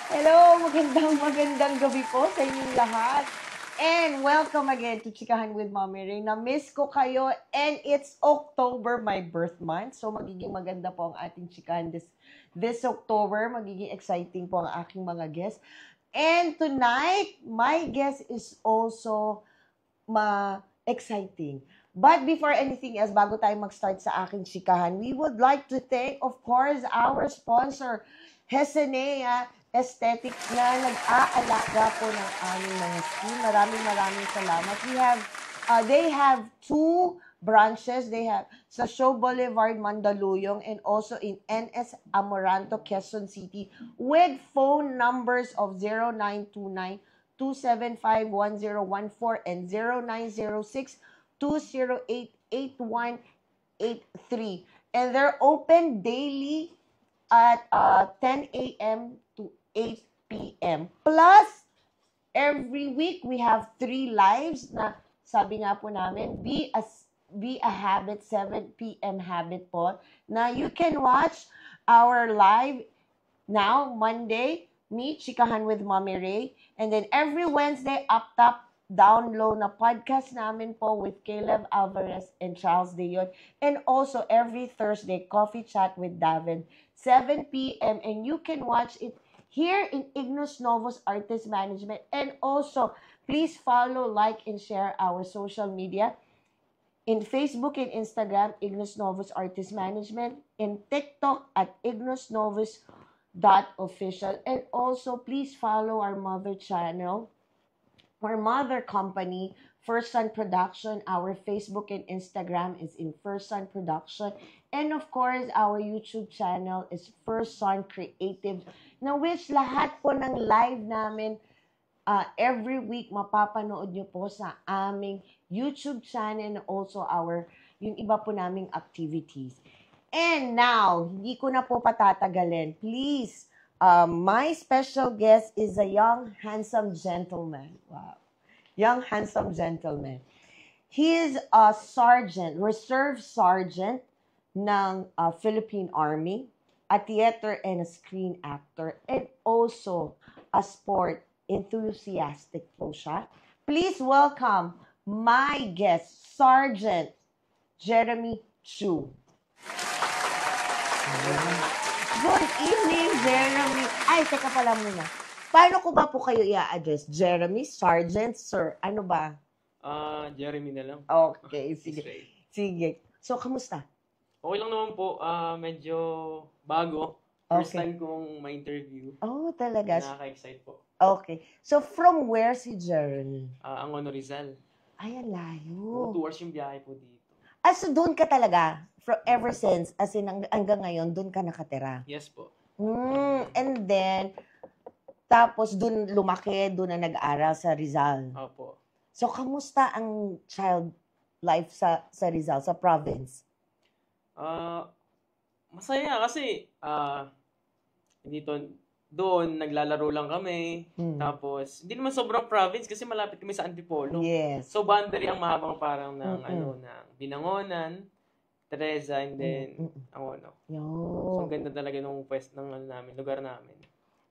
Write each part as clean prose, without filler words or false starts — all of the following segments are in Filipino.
Hello, magandang gabi po sa inyong lahat. And welcome again to Chikahan with Mommy Ray. Na-miss ko kayo and it's October, my birth month. So magiging maganda po ang ating chikahan this October. Magiging exciting po ang aking mga guests. And tonight, my guest is also exciting. But before anything else, bago tayo mag-start sa aking chikahan, we would like to thank, of course, our sponsor, Hesenea Aesthetics na nag-aalaga po ng aming mga skin. Maraming salamat. They have two branches. They have sa Show Boulevard, Mandaluyong, and also in NS Amoranto, Quezon City, with phone numbers of 0929 275-1014 and 0906-208-8183. And they're open daily at 10 a.m. to 8 p.m. Plus, every week we have 3 lives na sabi nga po namin, be a habit, 7 p.m. habit po, na you can watch our live now, Monday, me, Chikahan with Mommy Ray. And then every Wednesday, up top, down low na podcast namin po with Caleb Alvarez and Charles Dion. And also every Thursday, Coffee Chat with David, 7 p.m. And you can watch it here in Ignos Novos Artist Management. And also, please follow, like, and share our social media. In Facebook and Instagram, Ignos Novos Artist Management. In TikTok at Ignos Novos .official. And also, please follow our mother channel, our mother company, First Sun Production. Our Facebook and Instagram is in First Sun Production. And of course, our YouTube channel is First Sun Creative, na which lahat po ng live namin every week mapapanood nyo po sa aming YouTube channel and also yung iba po naming activities. And now, hindi ko na po patatagalin. Please, my special guest is a young, handsome gentleman. Wow. Young, handsome gentleman. He is a sergeant, reserve sergeant ng Philippine Army, a theater and a screen actor, and also a sport enthusiastic po siya. Please welcome my guest, Sergeant Jeremy Chu. Good evening, Jeremy. Ay, teka pala muna. Paano ko ba po kayo i-address? Jeremy, Sergeant, Sir? Ano ba? Jeremy na lang. Okay, sige. Sige. So, kamusta? Okay lang naman po. Medyo bago. First time kong ma-interview. Oh, talaga? Nakaka-excite po. Okay. So, from where si Jeremy? Angono Rizal. Ay, ang layo. 2 hours yung biyahe po dito. So doon ka talaga? Ever since, as in hanggang ngayon, doon ka nakatira? Yes po. And then, tapos doon lumaki, doon na nag-aral sa Rizal. Opo. So, kamusta ang child life sa Rizal, sa province? Masaya kasi doon naglalaro lang kami. Tapos hindi naman sobrang province kasi malapit kami sa Antipolo. Yes. So boundary ang mahabang parang ng ng Binangonan, Teresa, and then Angono. So ang ganda talaga nung namin, lugar namin.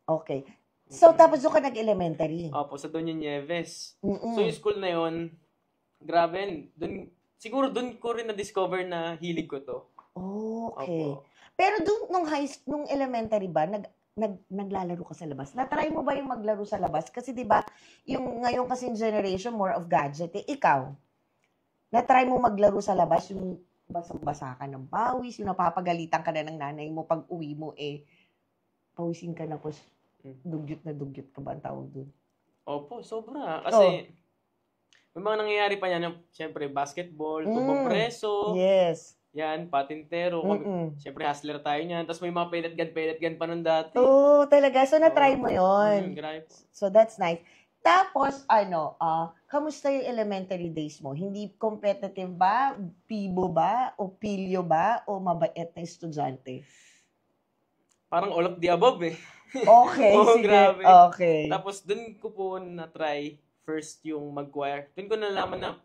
Okay. So tapos doon ka nag-elementary? Opo, sa Doña Nieves. So yung school na yon, grabe, siguro doon ko rin na-discover na hilig ko to. Okay. Opo. Pero doon nung elementary ba, naglalaro ka sa labas? Na-try mo ba yung maglaro sa labas? Kasi 'di ba, yung ngayon kasing generation more of gadget. Ikaw, na-try mo maglaro sa labas, yung basang-basa ka ng pawis, yung napapagalitan ka na ng nanay mo pag uwi mo pawisin ka na po, dugyot ka ba ang tawag doon? Opo, sobra. Kasi may mga nangyayari pa yan, siyempre basketball, tumbang preso. Yes. Yan, patintero. Siyempre, hustler tayo niyan. Tapos may mga pellet gun pa nun dati. Talaga. So, na-try mo yun. Grabe. So, that's nice. Tapos, kamusta yung elementary days mo? Hindi competitive ba? Pibo ba? O pilyo ba? O mabait na estudyante? Parang all of the above eh. Okay, sige. Grabe. Okay. Tapos, dun ko po na-try first yung mag-choir. Dun ko nalaman na,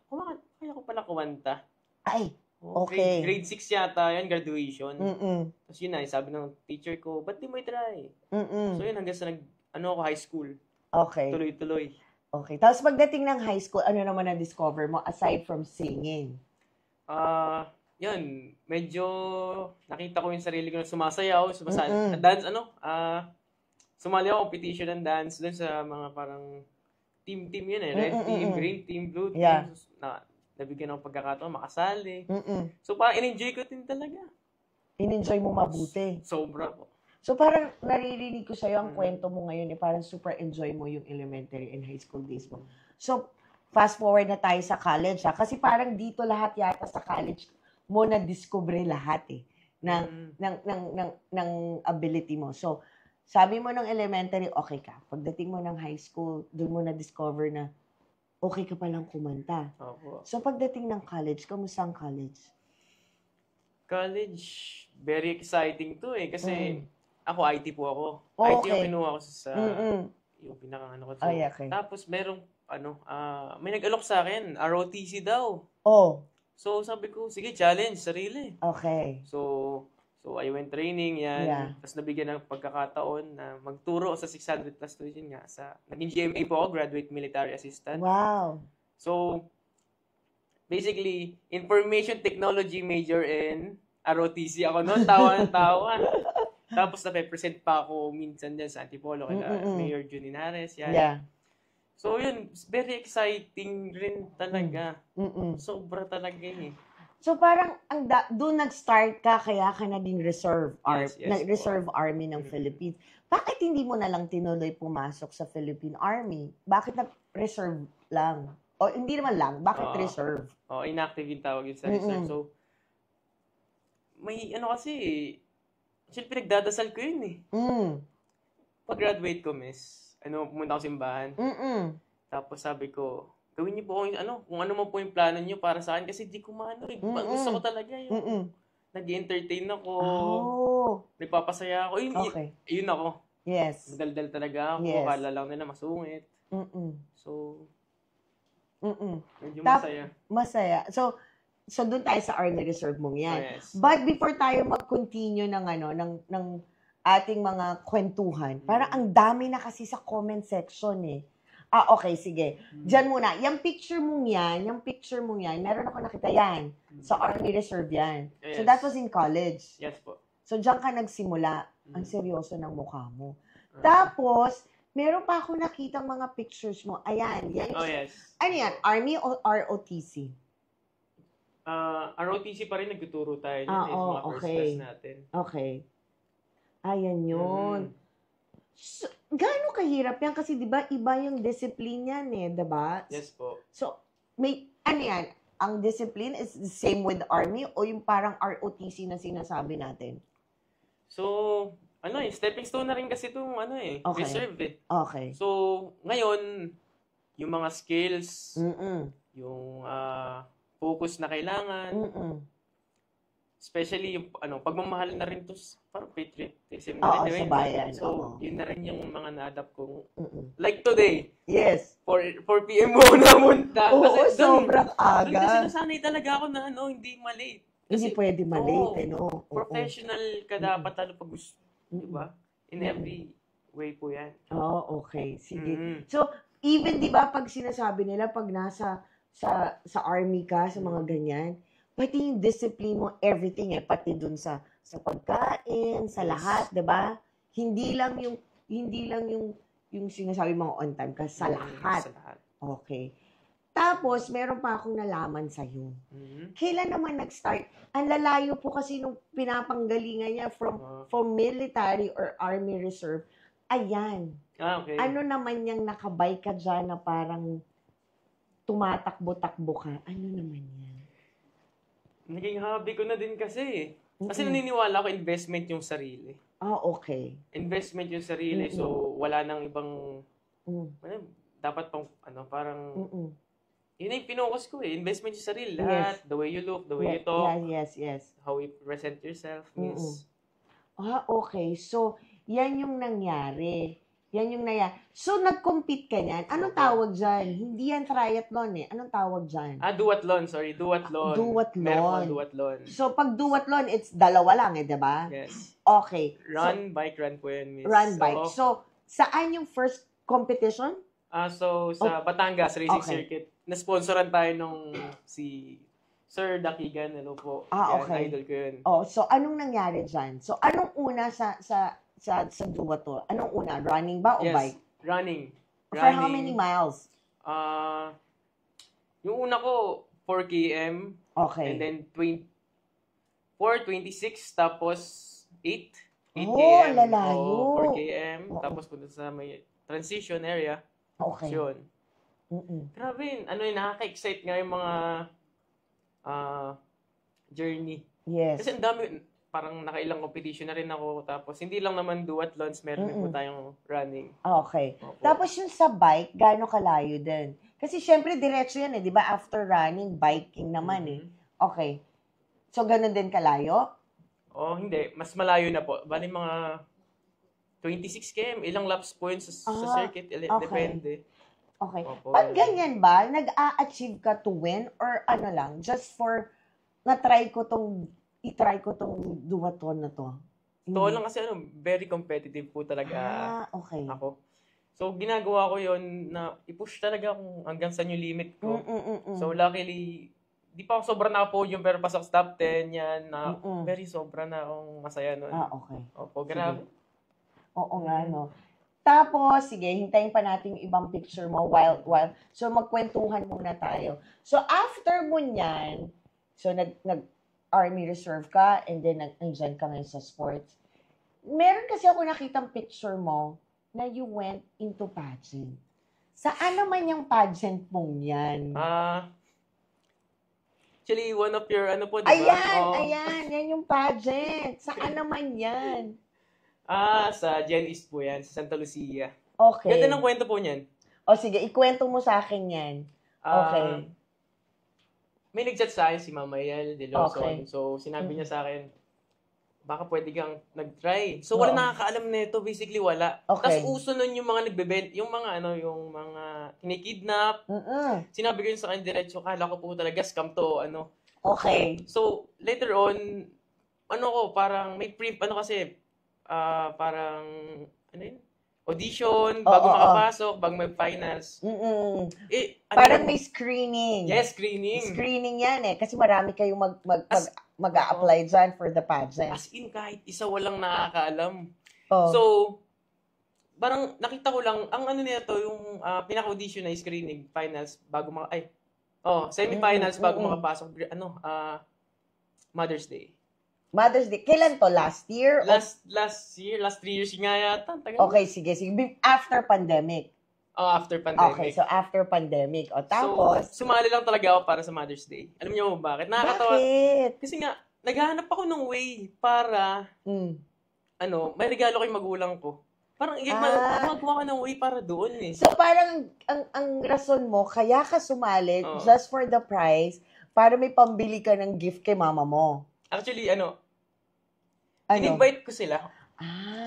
kaya ko pala kumanta. Ay, okay. Grade 6 yata yun, graduation. Tapos yun na, sabi ng teacher ko, ba't di mo i-try? So yun, hanggang sa high school. Okay. Tuloy-tuloy. Okay. Tapos pagdating ng high school, ano naman na-discover mo aside from singing? Yun, medyo nakita ko yung sarili ko na sumasayaw, Mm-mm. dance, sumali ako competition ng dance dun sa mga parang team yun eh. Red team, green team, blue team. Yeah. Nabigyan ako pagkakataon, makasali. Mm-mm. So parang in-enjoy ko din talaga. In-enjoy mo mabuti. Sobra po. So parang naririnig ko sa'yo ang kwento mo ngayon parang super enjoy mo yung elementary and high school days mo. So fast forward na tayo sa college kasi parang dito lahat yata sa college mo na-discover lahat ng ability mo. So sabi mo ng elementary, okay ka. Pagdating mo ng high school, doon mo na-discover na okay ka palang kumanta. Opo. So pagdating ng college, kamusta ang college? College, very exciting to kasi ako IT po ako. Okay. IT yung kinuha ko sa yung pinaka-ano ko. Okay. Tapos merong may nag-alok sa akin, ROTC daw. Oh. So sabi ko, sige, challenge sarili. Okay. So I went training yan. Yeah. Tapos nabigyan ng pagkakataon na magturo sa 600 plus tuition nga naging GMA po ako, Graduate Military Assistant. Wow. So basically, information technology major in ROTC ako noon, tawa ng tawa. Tapos nape-present pa ako minsan dyan sa Antipolo kaya Mayor Jun Linares. Yan. Yeah. So yun, very exciting rin talaga. Sobra talaga yun eh. So parang doon nag-start ka kaya ka naging reserve army ng Philippines. Bakit hindi mo na lang tinuloy pumasok sa Philippine Army? Bakit na reserve lang? O hindi naman lang, bakit reserve? Inactive yung tawag yun sa reserve. So may kasi actually, pinagdadasal ko yun eh. Pag-graduate ko, miss, pumunta ako simbahan. Tapos sabi ko, gawin niyo po kung ano mo po yung plano niyo para sa akin kasi di ko gusto ko talaga yung nag-entertain ako, nagpapasaya ako. Yun ako. Yes. Madaldal talaga ako, kala lang nila masungit. So, medyo masaya. Masaya. So doon tayo sa Army Reserve mong yan. Yes. But before tayo mag-continue ng ating mga kwentuhan, parang ang dami na kasi sa comment section eh. Okay, sige. Diyan muna. Yung picture mong yan, meron ako nakita yan. Sa Army Reserve yan. Yes. So that was in college. Yes po. So diyan ka nagsimula. Ang seryoso ng mukha mo. Tapos, meron pa ako nakitang mga pictures mo. Ayan. Yes. Ano yan? Army o ROTC? ROTC pa rin nagtuturo tayo sa mga first class natin. Okay. Ayan yun. So, gaano kahirap yan? Kasi di ba iba yung discipline yan eh, di ba? Yes po. So, yan? Ang discipline is the same with Army o yung parang ROTC na sinasabi natin? So, stepping stone na rin kasi itong reserve eh. Okay. So, ngayon, yung mga skills, yung focus na kailangan, especially yung pagmamahal na rin to parang patriotism na rin. Sa bayan. So, yun na rin yung mga na-adapt kong, like today. Yes. 4 p.m. mo namunta. Oo, sobrang aga. Doon kasi nasanay talaga ako na hindi malate. Hindi pwede malate, no? Professional ka dapat pag gusto. Diba? In every way po yan. Okay. Sige. So, even di ba pag sinasabi nila pag nasa sa army ka, sa mga ganyan, pati yung discipline mo, everything pati dun sa pagkain, sa lahat, 'di ba? Hindi lang yung sinasabi mga on time ka sa lahat. Okay. Tapos meron pa akong nalaman sa iyo. Kailan naman nag-start? Ang lalayo po kasi nung pinapanggalingan niya from military or army reserve. Ayan. Okay. Ano naman yung nakabay ka dyan na parang tumatakbo-takbo ka? Ano naman yan? Naging hobby ko na din kasi. Kasi naniniwala ako investment yung sarili. Okay. Investment yung sarili. So, wala nang ibang dapat pang parang yun yung pinocus ko eh. Investment yung sarili. Lahat. The way you look, the way you talk. Yes. How you present yourself. Okay. So, yan yung nangyari. So, nag-compete ka niyan. Anong tawag dyan? Hindi yan triathlon eh. Anong tawag dyan? Duathlon. Sorry. Duathlon. Meron po duathlon. So, pag duathlon, it's dalawa lang eh, diba? Yes. Okay. Run, bike, run po yan, miss. Run, bike. So, Saan yung first competition? So, sa Batangas Racing Circuit, na-sponsoran tayo nung si Sir Dakigan, ano po. Okay. Idol ko yun. So anong nangyari dyan? So anong una sa Duwato? Anong una? Running ba o bike? Running. For how many miles? Yung una ko, 4 km. Okay. And then 4, 26, tapos 8 km. Lalayo. 4 km. Tapos punta sa may transition area. Okay. Yun. Grabe, nakaka-excite nga yung mga journey. Yes. Kasi ang dami, parang nakailang competition na rin ako. Tapos hindi lang naman duathlons, meron din po tayong running. Okay. Opo. Tapos yung sa bike, gaano kalayo din? Kasi syempre diretso yan di ba? After running, biking naman Okay. So ganun din kalayo? Hindi. Mas malayo na po. Bali mga 26 km, ilang laps po yun sa circuit. Depende. Okay. Opo. Pag ganyan ba, nag-a-achieve ka to win or ano lang, just for i-try ko tong duwaton na to? Totoo lang kasi very competitive po talaga okay. ako. So, ginagawa ko yon na i-push talaga kung hanggang saan yung limit ko. So, luckily, di pa ako sobra na-podium pero pasok sa top 10 yan na very sobra na akong masaya nun. Okay. Opo, grabe. Oo nga, no. Tapos, sige, hintayin pa natin yung ibang picture mo while. So, magkwentuhan muna tayo. So, after mo niyan, so, nag-Army Reserve ka, and then nandyan ka ngayon sa sports. Meron kasi ako nakitang picture mo na you went into pageant. Saan naman yung pageant mong yan? Actually, one of your, po, diba? Ayan, yan yung pageant. Saan naman yan? Sa Gen East po yan, sa Santa Lucia. Okay. Ganda ng kwento po niyan. Sige, ikwento mo sa akin yan. Okay. May nag-chat sa akin si Mama Yel de Lawson. Okay. So, sinabi niya sa akin, baka pwede kang nag-try. So, wala nakakaalam nito, basically wala. Okay. Tapos uso nun yung mga nagbebent, yung mga kinikidnap. Sinabi ko yun sa kanya diretso, kala ko po talaga scam to, Okay. So, later on, parang may kasi, parang, audition, bago makapasok, bago may finals. Parang may screening. Yes, screening. Screening yan kasi marami kayong mag-a-apply dyan for the pageant. As in, kahit isa walang nakakaalam. Oh. So, parang nakita ko lang, ang nito, yung pinaka-audition na screening, finals, bago semi-finals, bago makapasok, Mother's Day. Mother's Day. Kailan to? Last year? Last 3 years nga yata. Okay, sige. After pandemic. After pandemic. Okay, so after pandemic. Tapos? So, sumali lang talaga ako para sa Mother's Day. Alam niyo bakit? Nakakatawa. Bakit? Kasi nga, naghahanap ako ng way para, may regalo ko yung magulang ko. Parang, magawa ka ng way para doon So, parang, ang rason mo, kaya ka sumali just for the prize, para may pambili ka ng gift kay mama mo. Actually, in-invite ko sila.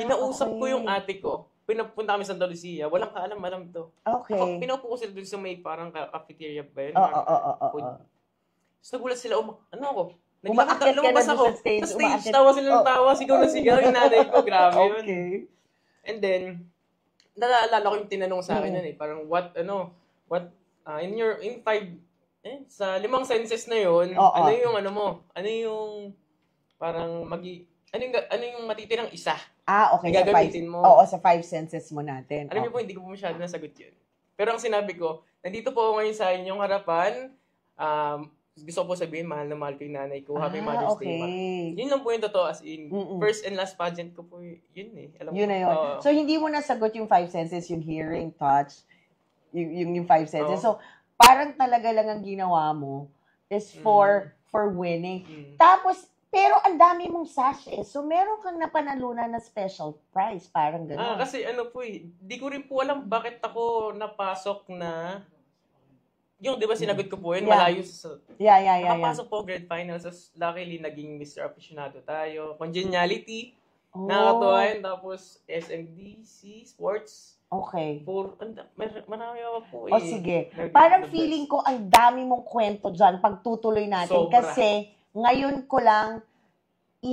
Kinausap ko yung ate ko. Pinapunta kami sa Santa Lucia. Walang kaalam-alam to. Okay. Pinaupo ko sila dun sa may parang cafeteria ba yun? So, nagulat sila. Umaakit ka na ako. sa stage. Sa stage, tawa sila ng tawa. Sigaw na sigaw. Yung nanay ko. Grabe yun. Okay. And then, naalala ko yung tinanong sa akin nun Parang, sa 5 senses na yun, ano yung ano yung parang ano yung matitirang isa? Okay. Gagamitin mo. Oo, sa 5 senses mo natin. Alam niyo po, hindi ko po masyado nasagot yun. Pero ang sinabi ko, nandito po ako ngayon sa inyong harapan. Gusto ko po sabihin, mahal na mahal ko yung nanay ko. Happy Mother's Day, ma. Yun lang po yung totoo, as in, first and last pageant ko po yun Alam yun na yun. So, hindi mo nasagot yung 5 senses, yung hearing, touch, yung 5 senses. So, parang talaga lang ang ginawa mo is for winning. Tapos, pero ang dami mong sashes. So, meron kang napanalunan na special prize. Parang gano'n. Kasi di ko rin po alam bakit ako napasok na, yung di ba sinagot ko po yun, malayo sa, nakapasok po grade finals. So, luckily, naging Mr. Aficionado tayo. Congeniality, nakakatuwa yun. Tapos, SMDC, Sports. Okay. Marami ako po sige. Parang feeling ko ang dami mong kwento dyan pagtutuloy natin. Sobra. Kasi ngayon ko lang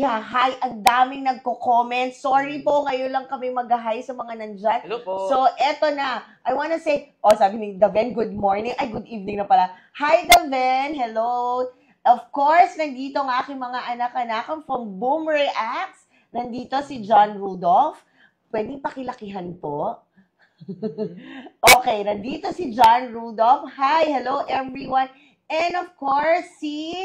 hi. Ang daming nagko-comment. Sorry po, ngayon lang kami mag-hi sa mga nandyan. Hello po. So, eto na. I wanna say, sabi ni Daven, good morning. Ay, good evening na pala. Hi, Daven. Hello. Of course, nandito ang aking mga anak-anak from Boom Reacts. Nandito si John Rudolph. Pwedeng pakilakihan po. Okay, nandito si John Rudolph. Hi, hello everyone. And of course, si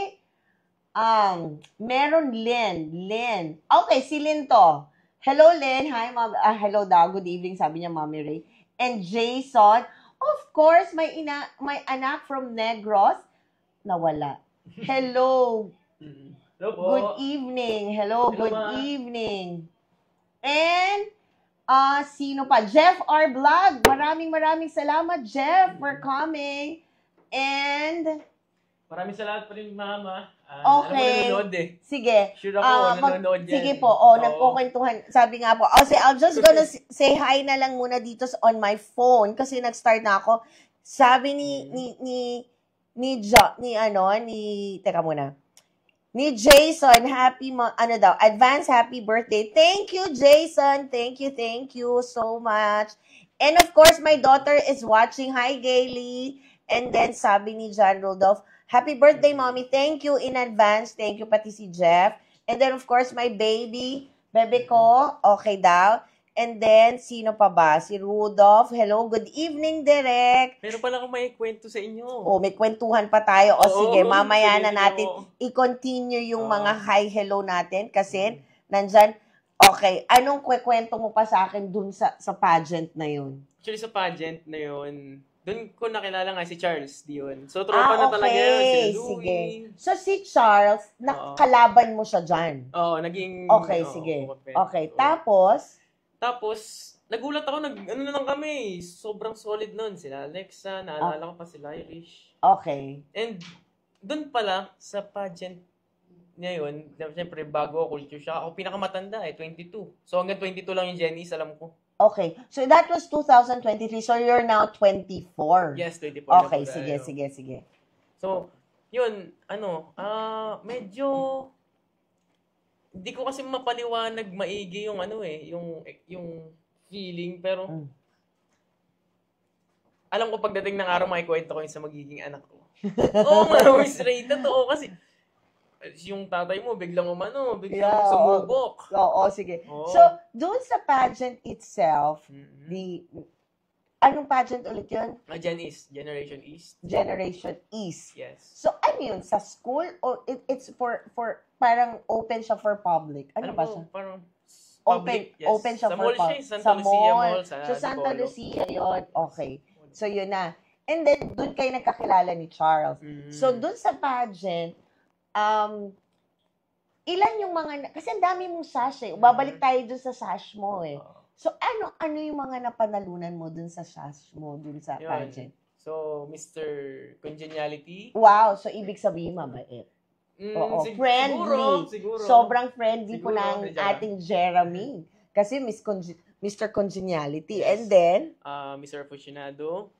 meron Lynn. Okay, si Lynn to. Hello, Lynn. Hi, Mom. Hello daw. Good evening, sabi niya, Mommy Ray. And Jason. Of course, may anak from Negros. Nawala. Hello. Hello po. Good evening. Hello, good evening. And, sino pa? Jeff R. Vlog. Maraming salamat, Jeff, for coming. And, maraming salamat pa rin, Mama. Okay. Nanonood eh. Sige. Sure ako, nanonood yan. Sige po. Nagkukwentuhan. Sabi nga po. I'm just gonna say hi na lang muna dito on my phone kasi nag-start na ako. Sabi teka muna. Ni Jason, advance happy birthday. Thank you, Jason. Thank you so much. And of course, my daughter is watching. Hi, Gaily. And then sabi ni John Rudolph, happy birthday, Mommy. Thank you in advance. Thank you pati si Jeff. And then, of course, my bebe ko, okay daw. And then, sino pa ba? Si Rudolph. Hello, good evening, Direk. Meron pala akong may kwento sa inyo. May kwentuhan pa tayo. Sige, mamaya na natin i-continue yung mga hi, hello natin. Kasi, nandyan, okay, anong kwento mo pa sa akin dun sa pageant na yun? Actually, sa pageant na yun, doon ko nakilala nga si Charles Dion. So, tropa na talaga yun. Si Louie. Sige. So, si Charles, nakalaban mo siya dyan? Oo, naging... Okay, sige. Okay, tapos, nagulat ako, ano na lang kami, sobrang solid nun. Sila Alexa, naalala ko pa sila Irish. Okay. And, doon pala, sa pageant ngayon, siyempre, bago culture shock, ako pinakamatanda 22. So, hanggang 22 lang yung Jenny's, alam ko. Okay. So, that was 2023. So, you're now 24. Yes, 24. Okay, sige. So, yun, medyo, hindi ko kasi mapaliwanag maigi yung yung feeling, pero, alam ko pagdating ng araw, makikwento ko yun sa magiging anak ko. Oo nga, straight. Totoo kasi, yung tatay mo, biglang sumubok. Oo, sige. So, doon sa pageant itself, anong pageant ulit yun? Generation East. Generation East. Yes. So, ano yun? Sa school? O it's for parang open siya for public? Ano ba siya? Parang public, yes. Open siya sa for public. Sa Lucia Mall. Sa Santa Lucia yun. Okay. So, yun na. And then, doon kayo nagkakilala ni Charles. So, doon sa pageant, ilan yung mga, kasi ang dami mong sash eh. Babalik tayo dun sa sash mo eh. So, ano yung mga napanalunan mo dun sa sash mo, dun sa pageant? So, Mr. Congeniality. Wow, so ibig sabihin mabait. Oo, friendly. Siguro. Sobrang friendly po ng ating Jeremy. Kasi Mr. Congeniality. Yes. And then? Mr. Aficionado.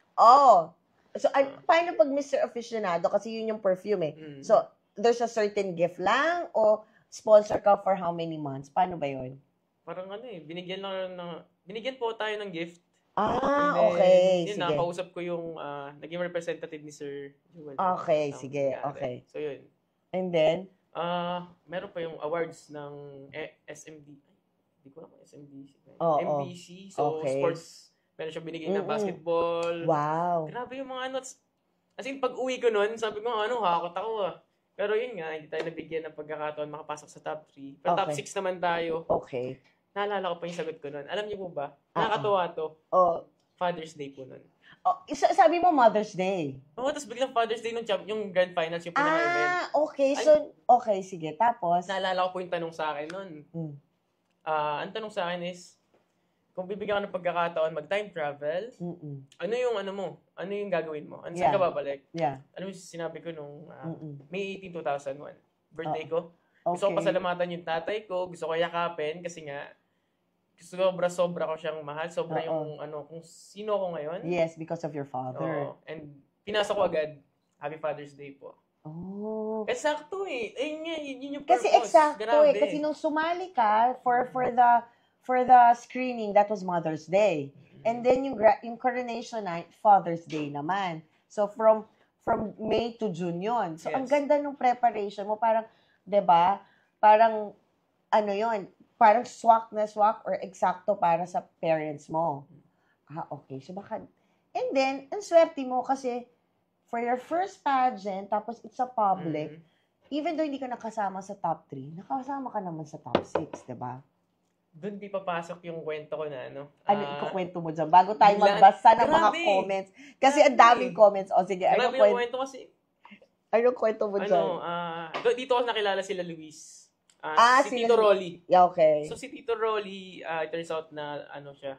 So, paano pag Mr. Aficionado? Kasi yun yung perfume eh. So, there's a certain gift lang o sponsor ka for how many months? Paano ba yun? Parang binigyan po tayo ng gift. Okay. Yun, sige. nakausap ko yung naging representative ni Sir Jewel. Okay, sige. Okay. So, yun. And then? Meron pa yung awards ng SMD. Hindi ko alam kung SMD. MBC. So, sports. Meron siya binigay na basketball. Wow. Grabe yung mga notes. As in, pag uwi ko nun, sabi ko, hakot ako Pero yun nga, hindi tayo nabigyan ng pagkakataon makapasok sa top 3. Pero top 6 naman tayo. Okay. Naalala ko pa yung sagot ko nun. Alam niyo po ba? Nakakatuwa to. Father's Day po nun. Sabi mo Mother's Day. Tapos biglang Father's Day yung grand finals, yung pinaka-event. Okay. So, okay, sige. Tapos? Naalala ko po yung tanong sa akin nun. Ang tanong sa akin is, kung bibigyan ka ng pagkakataon mag-time travel, ano yung Ano yung gagawin mo? Saan ka babalik? Yeah. Alam mo sinabi ko nung May 18, 2001. Birthday ko. Gusto ko pasalamatan yung tatay ko. Gusto ko yakapin kasi nga sobra ko siyang mahal. Sobra yung kung sino ako ngayon. Yes, because of your father. And pinasa ko agad. Happy Father's Day po. Oh. Sakto eh. Ayun nga, yun yung Kasi purpose. eksakto Grabe. Kasi nung sumali ka for the screening, that was Mother's Day. And then yung coronation night, Father's Day naman. So from May to June yun. So ang Yes. ganda nung preparation mo. Parang, 'di ba? Parang ano yun, parang swak or eksakto para sa parents mo. Okay. So baka, and then, ang swerte mo kasi for your first pageant, tapos it's a public, even though hindi ka nakasama sa top 3, nakasama ka naman sa top 6, di ba? Doon di papasok yung kwento ko na, ano? Ano ikukwento mo dyan? Bago tayo biglaan- magbasa ng mga Grabe! comments. Kasi ang Grabe! daming comments. O sige, Grabe yung kwento kasi. Anong kwento mo dyan? Dito ako nakilala sila Luis. Si sila- Tito Rolly. Yeah, okay. So si Tito Rolly, it turns out na ano siya,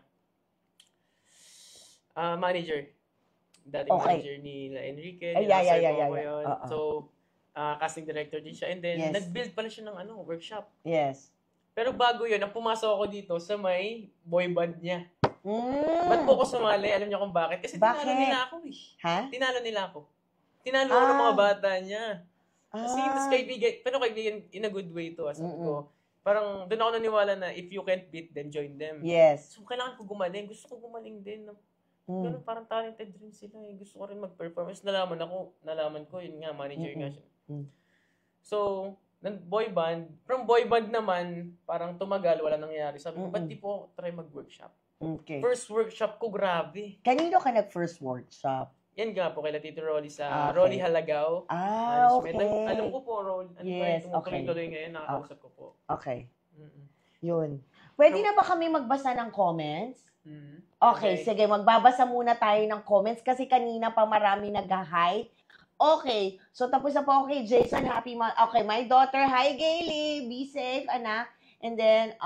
manager. Dating Okay. manager ni Enrique. Ay, yeah. Yun. So, casting director din siya. And then, Yes. nag-build pala siya ng workshop. Yes. Pero bago yun, ang pumasok ako dito sa may boy band niya. Ba't Mm. po ako sumali? Alam niyo kung bakit? Kasi tinalo Bakit? nila ako eh. Ha? Tinalo nila ako. Tinalo ako ng mga bata niya. Kasi Ah. kaibigan, in a good way to. Sabi ko, parang doon ako naniwala na if you can't beat them, join them. Yes. So, kailangan ko gumaling. Gusto ko gumaling din. Ganun, parang talented rin sila eh. Gusto ko rin mag-performance. Nalaman ko, yun nga, manager nga siya. So, from boy band naman, parang tumagal, wala nangyayari. Sabi ko, ba't di po try mag-workshop? Okay. First workshop ko, grabe. Kanino ka nag-first workshop? Yan nga po, kay Tito Rolly sa Okay. Rolly Halagaw. Okay. Alam ko po, Rolly. Yes, okay. Tumutuloy-tuloy ngayon, nakakausap ko po. Okay. Mm-mm. Yun. Pwede na ba kami magbasa ng comments? Mm. Okay, sige. Magbabasa muna tayo ng comments kasi kanina pa marami nag-hi. Okay. So, tapos na po. Okay, Jason, happy month. Okay, my daughter. Hi, Gaily. Be safe, anak. And then,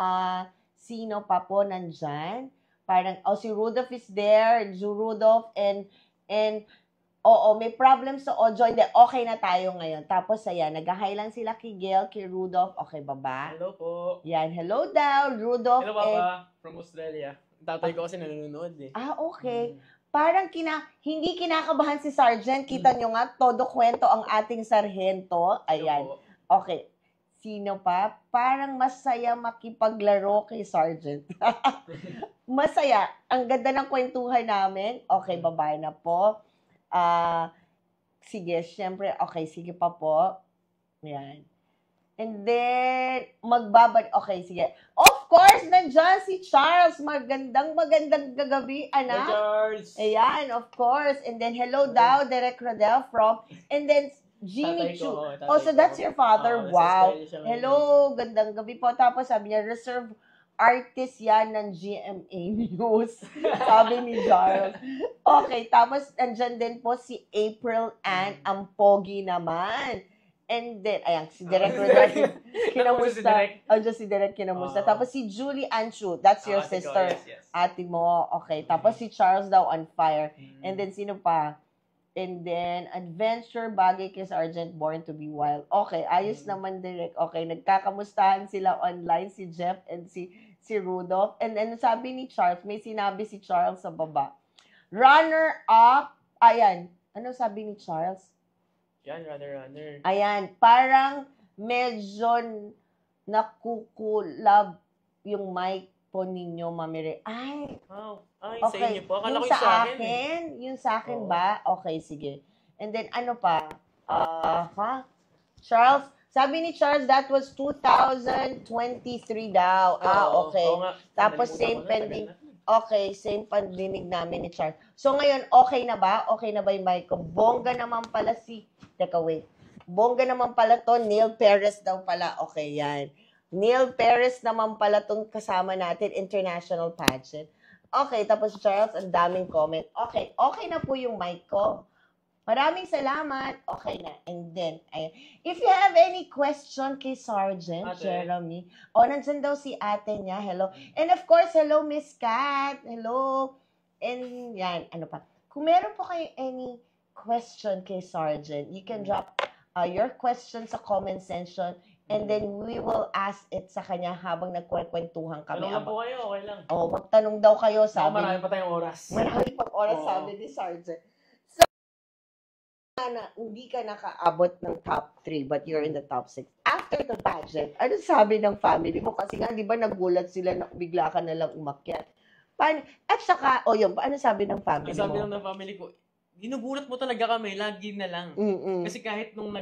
sino pa po nandyan? Parang, si Rudolph is there. Rudolph and, may problem sa audio. Hindi, okay na tayo ngayon. Tapos, ayan, nag-hi lang sila kay Gail, kay Rudolph. Okay, baba? Hello po. Yan, hello daw, Rudolph. Hello, Papa. From Australia. Tatay ko kasi nanonood eh. Okay. Parang hindi kinakabahan si Sergeant. Kita nyo nga, todo kwento ang ating sarhento. Ayan. Hello po. Okay. Sino pa? Parang masaya makipaglaro kay Sergeant. Masaya. Ang ganda ng kwentuhan namin. Okay, babae na po. Sige, syempre. Okay, sige pa po. Yan. And then, okay, sige. Of course, nandyan si Charles. Magandang gagabi, Hi, anak. Charles. Ayan, of course. And then, hello daw, Derek Rodel from, and then, Jimmy Tatay Chu. ko, tatay Oh, so that's ko. your father. Nasa Wow. Australia siya ngayon. Hello, gandang gabi po. Tapos sabi niya, reserve artist yan ng GMA News. Sabi ni Charles. Okay, tapos andyan din po si April Ann, ang pogi naman. And then, ayan, si Derek Rodel, kinamusta. Si Derek. Diyan si Derek kinamusta. Tapos si Julie Anchu, that's your Ate ko, sister. yes. Ate mo, okay. Tapos si Charles daw on fire. And then, sino pa? And then, adventure, bagay kay Sergeant, born to be wild. Okay, ayos naman direct. Okay, nagkakamustahan sila online, si Jeff and si Rudolph. And then, sabi ni Charles, may sinabi si Charles sa baba. Runner-up, ayan. Ano sabi ni Charles? Yan, runner. Ayan, parang medyo nakukulab yung mic po ninyo, Mamire. Ay, Wow. Ay, sa okay. inyo po. Akala Yung ko sa sa akin. akin? Yung sa akin Oo. ba? Okay, sige. And then, ano pa? Charles, sabi ni Charles, that was 2023 daw. Okay. Oo nga. Tapos, Nalimutan same ko na, pending. tagal na. Okay, same pandinig namin ni Charles. So, ngayon, okay na ba? Okay na ba yung mic ko? Bongga naman pala Teka, wait. Bongga naman pala to. Neil Perez daw pala. Okay, yan. Neil Perez naman pala tong kasama natin, international pageant. Okay, tapos Charles, ang daming comment. Okay, okay na po yung mic ko. Maraming salamat. Okay na. And then, ayan. If you have any question kay Sergeant Ate. Jeremy, nandyan daw si ate niya. Hello. And of course, hello, Miss Kat. Hello. And yan, ano pa. Kung meron po kayo any question kay Sergeant, you can drop your question sa comment section and then we will ask it sa kanya habang nagkwekwentuhan kami. Tanong lang po kayo, okay lang. Magtanong daw kayo, Sabi sabi marami pa tayong oras. Marami pang oras, Oo. sabi ni Sergeant. hindi ka nakaabot ng top 3 but you're in the top 6. After the pageant, ano sabi ng family mo? Kasi nga, di ba nagulat sila na bigla ka na lang umakyat. Paano? At saka, paano sabi ng family Sabi mo? ng family ko, ginugulat mo talaga kami, lagi na lang. Kasi kahit nung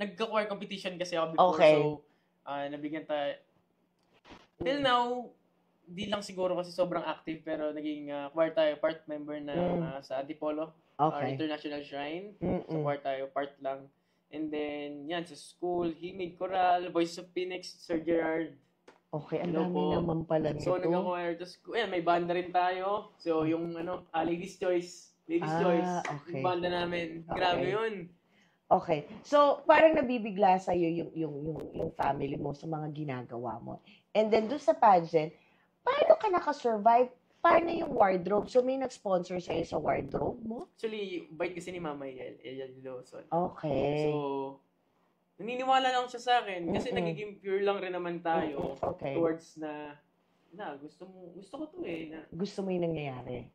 nagka-choir competition kasi ako before, so nabigyan tayo. Till now, di lang siguro kasi sobrang active, pero naging choir tayo, part member na sa Antipolo, International Shrine. Sa choir tayo, part lang. And then, yan, sa school, Himig, Choral, Voice of Phoenix, Sir Gerard. Okay, ang dami naman pala nito. So, nag-choir. Tapos, may banda rin tayo. So, yung, Ladies' Choice. Okay. Yung banda namin. Grabe yun. Okay. So, parang nabibigla sa'yo yung family mo sa mga ginagawa mo. And then, doon sa pageant, paano ka nakasurvive? Paano yung wardrobe? So, may nag-sponsor sa'yo sa wardrobe mo? Actually, bait kasi ni Mama Elia Lawson. Okay. So, naniniwala lang siya sa akin. Kasi nagiging pure lang rin naman tayo. Towards gusto ko to eh. Gusto mo yung nangyayari.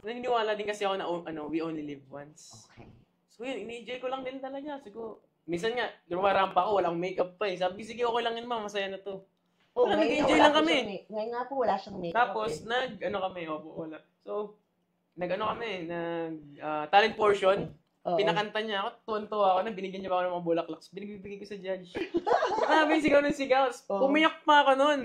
Naniniwala din kasi ako na we only live once. Okay. So, yun, ini-enjoy ko lang din talaga. Siguro, minsan nga, lumarampa ako, walang makeup pa eh. Sabi, sige, okay lang yun, Ma, masaya na to. Nag-enjoy lang kami. Ngayon nga po, wala siyang makeup. Tapos, So, talent portion. Pinakanta niya ako, tuwan-tuwa ako na binigyan niya pa ako ng mga bulaklaks. Binibigay ko sa judge. Grabe, sigaw ng sigaw. Umiyak pa ako nun.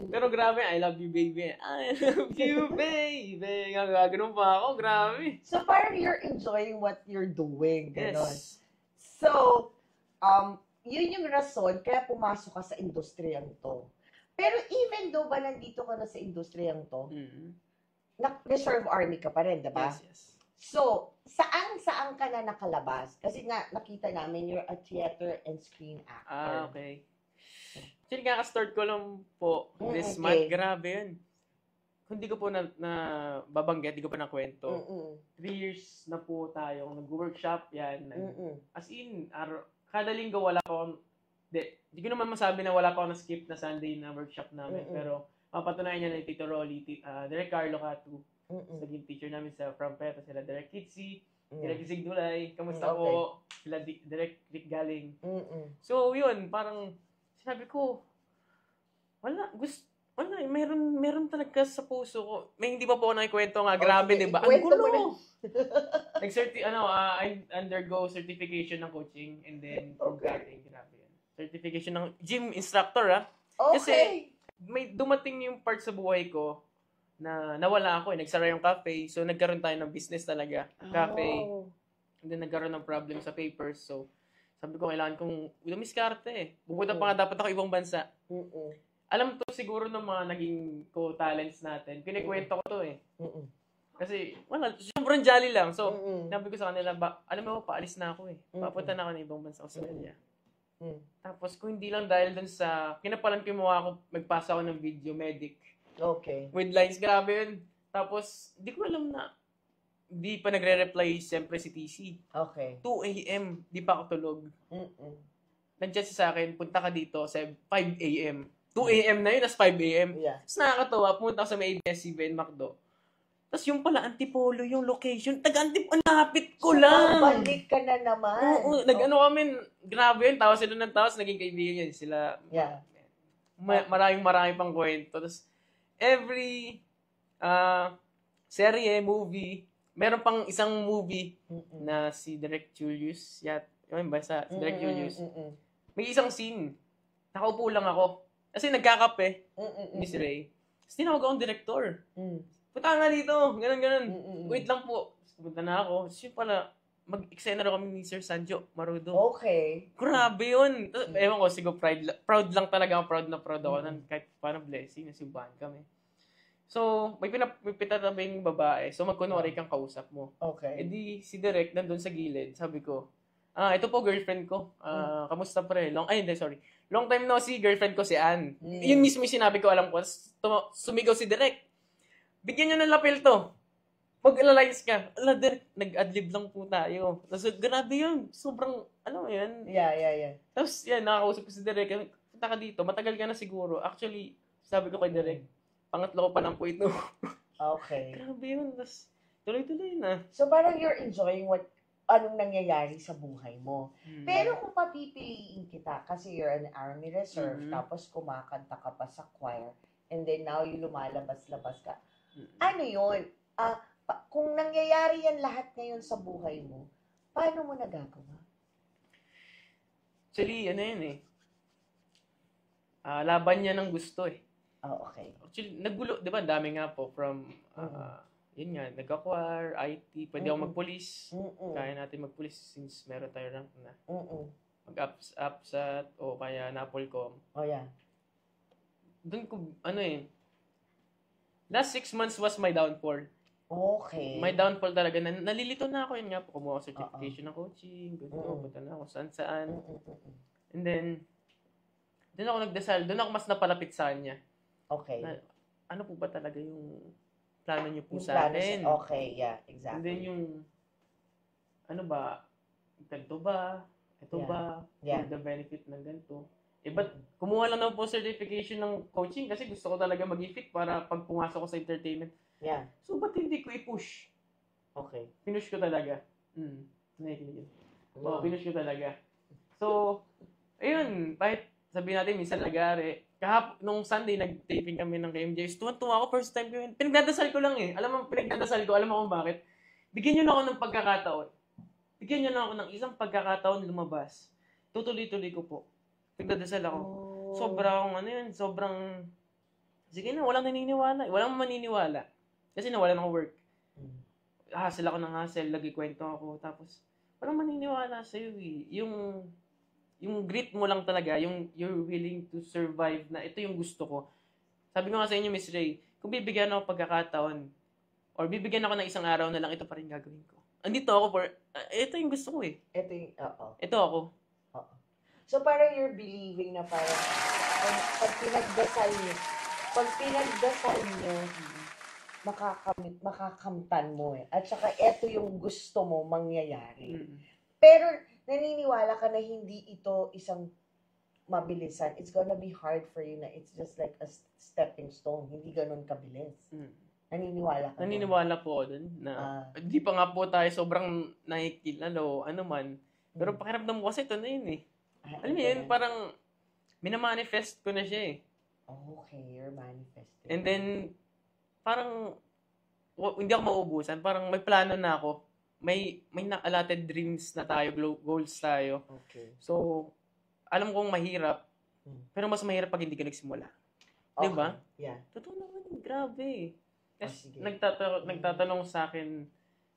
Pero grabe, I love you, baby. I love you, baby. Gano'n pa ako, grabe. So, parang you're enjoying what you're doing. Ganon. Yes. So, yun yung rason kaya pumasok ka sa industriyang to. Pero even though ba nandito ka na sa industriyang to, reserve army ka pa rin, diba? Yes. So, saan ka na nakalabas? Kasi nga, nakita namin you're a theater and screen actor. Okay. Actually, kaka-start ko lang po this month. Grabe yun. Kung di ko po na babanggit, di ko pa na kwento. 3 years na po tayong nag-workshop yan. As in, kada linggo wala pa akong, di ko naman masabi na wala pa akong na-skip na Sunday na workshop namin. Pero, mapatunayan niya na yung Tito Rolly, Direk Carlo Catu. Naging teacher namin sa From Peta, sila Direk Kitsi, Direk Zig Dulay, kamusta po, sila Direk Rick Galing. So, yun, parang, sinabi ko, meron talaga sa puso ko. May hindi pa po ako nakikwento nga, grabe, diba? Ang gulo! I undergo certification ng coaching and then programming, grabe yan. Certification ng gym instructor, Kasi, may dumating yung part sa buhay ko na nawala ako nagsara yung cafe. So, nagkaroon tayo ng business talaga. Cafe. And then, nagkaroon ng problem sa papers. So, sabi ko, kailangan kong lumiskarte. Pupunta pa nga dapat ako ibang bansa. Alam to siguro ng mga naging co-talents natin. Kinikwento ko to Kasi, sobrang jolly lang. So, sabi ko sa kanila, alam mo, paalis na ako Papunta na ako ng ibang bansa, Australia. Tapos, kung hindi lang dahil dun sa, kinapalan ko yung mukha ko, magpasa ako ng video, medic. Okay. With lines, grabe yun. Tapos, di ko alam na, di pa nagre-reply siyempre si TC. Okay. 2 a.m., di pa ako tulog. Nandiyan siya sa akin, punta ka dito sa 5 a.m. 2 a.m. na yun, tas 5 a.m. Yeah. Tapos nakakatawa, pumunta ako sa may ABS-CBN McDo. Tapos yung pala, Antipolo yung location. Taga-Antipolo, lapit ko lang. Balik ka na naman. Oo, kami, grabe yun. Tawas sila ng tawas, naging kaibigan yun. Sila, maraming pang kwento. Tapos, every serye, movie, meron pang isang movie na si Direk Julius. Yung basta, si Direk Julius. May isang scene. Nakaupo lang ako. Kasi nagkakape. Miss Ray. Tapos tinawag akong director. Punta nga dito. Ganun. Wait lang po. Punta na ako. Tapos yun pala, mag-eksena na kami ni Sir Sanjo Marudo. Okay. Grabe yun. Ewan ko, siguro proud lang talaga. Proud ako. Kahit paano blessing, nasibahan kami. So, may pitatabing babae. So, magkunwari kang kausap mo. Okay. E di, si Direk nandun sa gilid. Sabi ko, ito po girlfriend ko. Kamusta pre? Long time no see, girlfriend ko si Ann. Yun mismo yung sinabi ko, alam ko. Sumigaw si Direk. Bigyan niyo ng lapel to. Mag-aligns ka. Direk, nag-adlib lang po tayo. Tapos, grabe yun. Sobrang, yan. Yeah. Tapos, nakakausap ko si Direk. Punta ka dito. Matagal ka na siguro. Actually, sabi ko kay Direk, pangatlo ko pa lang po ito. Okay. Grabe yun. Tapos, tuloy-tuloy na. So, parang you're enjoying what anong nangyayari sa buhay mo. Pero kung papipiliin kita, kasi you're an Army Reserve, tapos kumakanta ka pa sa choir, and then now you lumalabas-labas ka. Ano yun? Kung nangyayari yan lahat ngayon sa buhay mo, paano mo nagagawa? Actually, ano yun eh. Laban niya ng gusto eh. Oh, okay. Actually, nagulo, di ba? Dami nga po from, yun nga, nag-acquire, IT, pwede ako mag-police. Kaya natin mag-police since meron tayo rank na. Mag-APSAT o kaya Napolcom. Oh, yeah. Doon ko, last 6 months was my downfall. Okay. My downfall talaga. Nalilito na ako yun nga po. Kumuha ako certification ng coaching. Punta na ako saan-saan. And then, doon ako nagdasal. Doon ako mas napalapit sa kanya. Okay. Ano po ba talaga yung plano niyo po sa akin? Okay, yeah, exactly. And then yung, ano ba, ganito ba? Ito ba? For the benefit ng ganito? Ba't kumuha lang naman po certification ng coaching kasi gusto ko talaga mag-fit para pag pumasok ko sa entertainment. Yeah. So, ba't hindi ko i-push? Okay. Pinush ko talaga. Nakikinig. Pinush ko talaga. So, ayun, kahit sabihin natin, minsan nag-aari. Nung Sunday, nag-taping kami ng KMJS. Tuwan-tuwa ako, first time ko yun. Pinagdadasal ko lang eh. Alam mo kung bakit? Bigyan nyo na ako ng pagkakataon. Bigyan nyo na ako ng isang pagkakataon lumabas. Tutuloy-tuloy ko po. Pinagdadasal ako. Sobrang, sige na, walang naniniwala. Walang maniniwala. Kasi nawalan ako work. Hassle ako ng hassle, nagkikwento ako. Tapos, walang maniniwala sa'yo eh. Yung grit mo lang talaga, yung you're willing to survive na ito yung gusto ko. Sabi ko nga sa inyo, Miss Ray, kung bibigyan ako pagkakataon, or bibigyan ako ng isang araw na lang, ito pa rin gagawin ko. Andito ako ito yung gusto ko eh. Ito ako. So parang you're believing na parang, pag pinagdasal niyo, makakamtan mo eh. At saka ito yung gusto mo mangyayari. Pero naniniwala ka na hindi ito isang mabilisan. It's gonna be hard for you na it's just like a stepping stone. Hindi ganun kabilis. Naniniwala ka? Naniniwala po ako dun na hindi pa nga po tayo sobrang nakikilala o ano man. Pero pakiramdam ko kasi ito na yun eh. Alam mo yun, parang minamanifest ko na siya eh. Okay, you're manifesting. And then, parang hindi ako mauubusan. Parang may plano na ako. May na-allotted dreams na tayo, goals tayo. Okay. So, alam kong mahirap, pero mas mahirap pag hindi ka nagsimula. Okay. Diba? Yeah. Totoo naman, grabe. Kasi sige. nagtatanong sa akin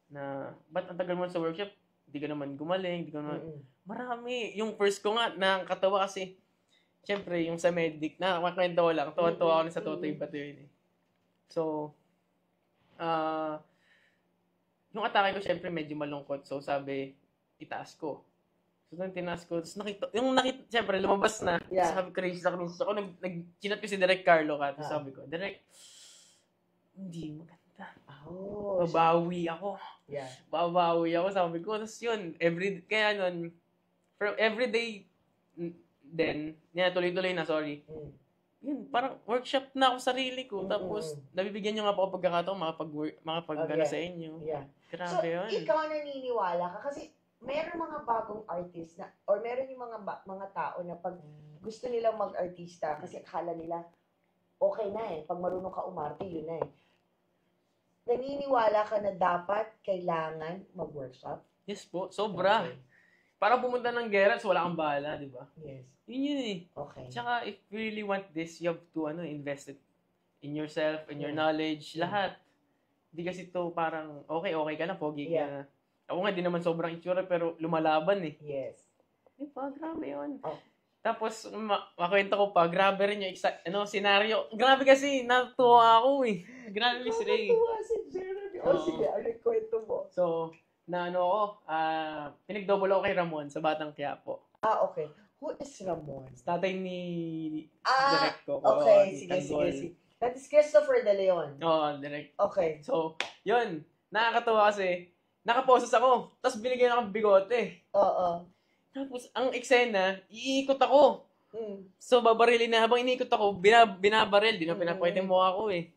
na, ba't ang tagal mo sa workshop? Hindi ka naman gumaling, hindi ka naman... Marami. Yung first ko nga, nakakatawa kasi, syempre, yung sa medic, nakakwento ko lang, tuwa-tuwa ako sa Totoy Bato yun eh. So, yung atake ko, syempre, medyo malungkot. So, sabi, itaas ko. So, nung tinaas ko, tapos syempre, lumabas na. Yeah. Sabi, crazy ako. Chinat ko si Direk Carlo ka. Tapos sabi ko, Direk, hindi maganda. Babawi ako. Yeah. Babawi ako, sabi ko. Tapos yun, kaya nun, from everyday, then, tuloy-tuloy na, sorry. Yun, parang workshop na ako sarili ko. Tapos, nabibigyan nyo nga po pagkakataon, makapag-gana sa inyo. Yeah. Grabe yun. So, ikaw naniniwala ka kasi meron mga bagong artist na, or meron yung mga tao na pag gusto nilang mag-artista kasi akala nila, okay na eh. Pag marunong ka umarte, yun na eh. Naniniwala ka na dapat, kailangan mag-workshop? Yes po, sobra. Okay. Para pumunta ng Gerrits, wala kang bahala, di ba? Yes. Yun eh. Okay. Tsaka, if you really want this, you have to invest it in yourself, in your knowledge, lahat. Hindi kasi to parang, okay ka na, pogi ka na. Ako nga, di naman sobrang itsura, pero lumalaban eh. Yes. Di ba? Grabe yun. Oh. Tapos, makwento ko pa, grabe rin yung senaryo. Grabe kasi, natuwa ako eh. Grabe, Miss Ray. Natuwa si Jeremy. Sige, ano yung kwento mo? So, pinag-double ako kay Ramon sa Batang Quiapo. Okay. Who is Ramon? Tatay ni Direk ko. Okay, sige. That is Christopher De Leon. Oo, Direk. Okay. So, yun. Nakakatawa kasi, nakaposes ako. Tapos binigyan ako ng bigote. Oo. Tapos, ang eksena, iikot ako. So, babarilin na. Habang iniikot ako, binabaril. Di na pinapwede mo ako eh.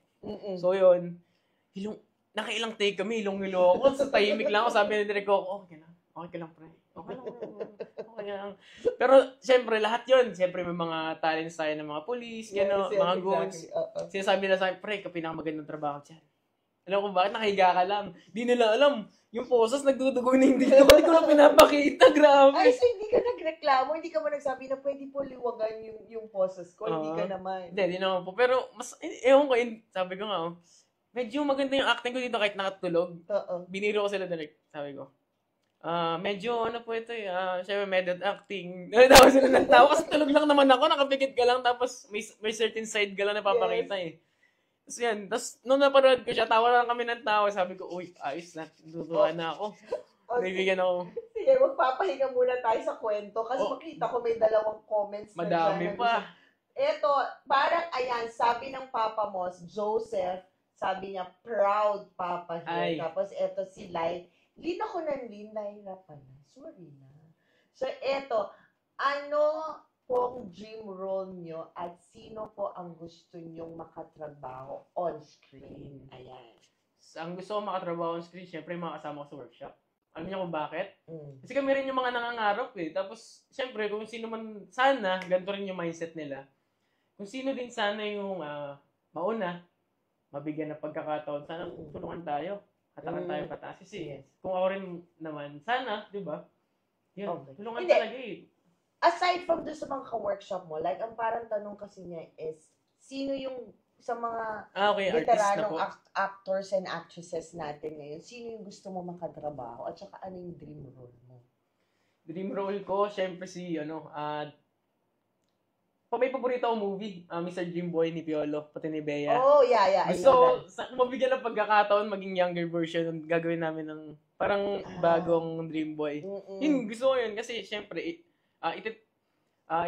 So, yun. Nakailang take kami, hilong-hilo ako. So, tahimik lang ako. Sabi ni Direk ko, okay na. Okay ka lang, pre. Okay lang. Okay lang. Pero, syempre, lahat yun. Syempre, may mga talents tayo ng mga police, mga goons. Exactly. Sinasabi nila sa akin, pre, ikaw pinakamagandang trabaho dyan. Alam ko bakit nakahiga ka lang. Di nila alam. Yung poses, nagdudugo na yung dito. Hindi ko na pinapakita. Grabe. Ay, so hindi ka nagreklamo? Hindi ka mo nagsabi na pwede po liwagan yung poses ko? Hindi ka naman. Hindi naman po. Pero, mas, ewan ko, sabi ko nga, medyo maganda yung acting ko dito kahit nakatulog. Biniro ko sila direct. Sabi ko, medyo ano po ito syempre method acting. Natawa sila ng tawa kasi tulog lang naman ako, nakapikit ka lang tapos may certain side ka lang napapakita Tapos yan, nung napanood ko siya, tawa lang kami ng tawa. Sabi ko, uy, ayos na, tutuwa na ako. Bibigyan ako. Sige, magpapahinga muna tayo sa kwento kasi makita ko may 2 comments. Madami pa. Eto, parang ayan, sabi ng papa mo, Joseph, sabi niya, proud papa here. Tapos eto si Lai. Lin ako ng Lyra pala. Sorry na. So, eto, ano pong dream role nyo at sino po ang gusto nyong makatrabaho on screen? Ayan. Ang gusto ko makatrabaho on screen, syempre mga kasama ko sa workshop. Alam niyo kung bakit? Kasi kami rin yung mga nangangarap Tapos, syempre, kung sino man, sana, ganito rin yung mindset nila. Kung sino din sana yung mauna, mabigyan ng pagkakataon, sana tulungan tayo. Hatakan tayo pataas. Kasi kung ako rin naman, sana, di ba? Yun, tulungan talaga Aside from doon sa mga ka-workshop mo, like, ang parang tanong kasi niya is, sino yung sa mga veteranong actors and actresses natin ngayon, sino yung gusto mo makatrabaho at saka ano yung dream role mo? Dream role ko, syempre si, may paborito akong movie, Mr. Dreamboy ni Piolo, pati ni Bea. Oh, yeah. So, kung mabigyan ng pagkakataon, maging younger version, gagawin namin ng parang bagong Dreamboy. Yun, gusto ko yun kasi syempre,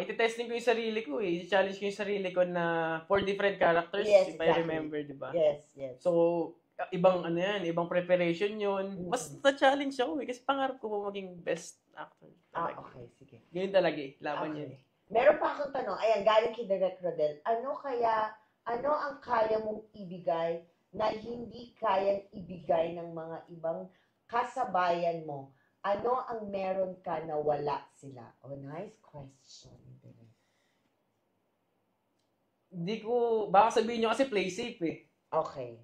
iti-testing ko yung sarili ko i-challenge ko yung sarili ko na 4 different characters, if I remember, di ba? Yes. So, ibang ibang preparation yun. Mas na-challenge ako kasi pangarap ko po maging best actor. Okay, sige. Ganyan talaga laban yun. Meron pa akong tanong, ayan, galing kay Direk Rodel, ano ang kaya mong ibigay na hindi kayang ibigay ng mga ibang kasabayan mo? Ano ang meron ka na wala sila? Oh, nice question. Hindi ko, baka sabihin nyo kasi play safe Okay.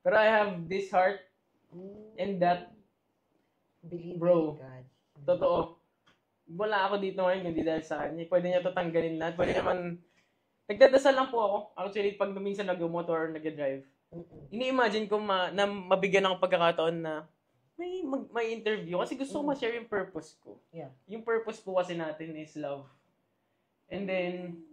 Pero I have this heart and that, believe bro, in God. Totoo. Wala ako dito ngayon hindi dahil sa kanya. Pwede niya to tanggalin lahat. Pwede naman, nagdadasal lang po ako. Actually, pag minsan nag-motor or nag-drive, ini-imagine ko na mabigyan ng pagkakataon na may interview kasi gusto ko ma-share yung purpose ko. Yeah. Yung purpose po kasi natin is love. And then,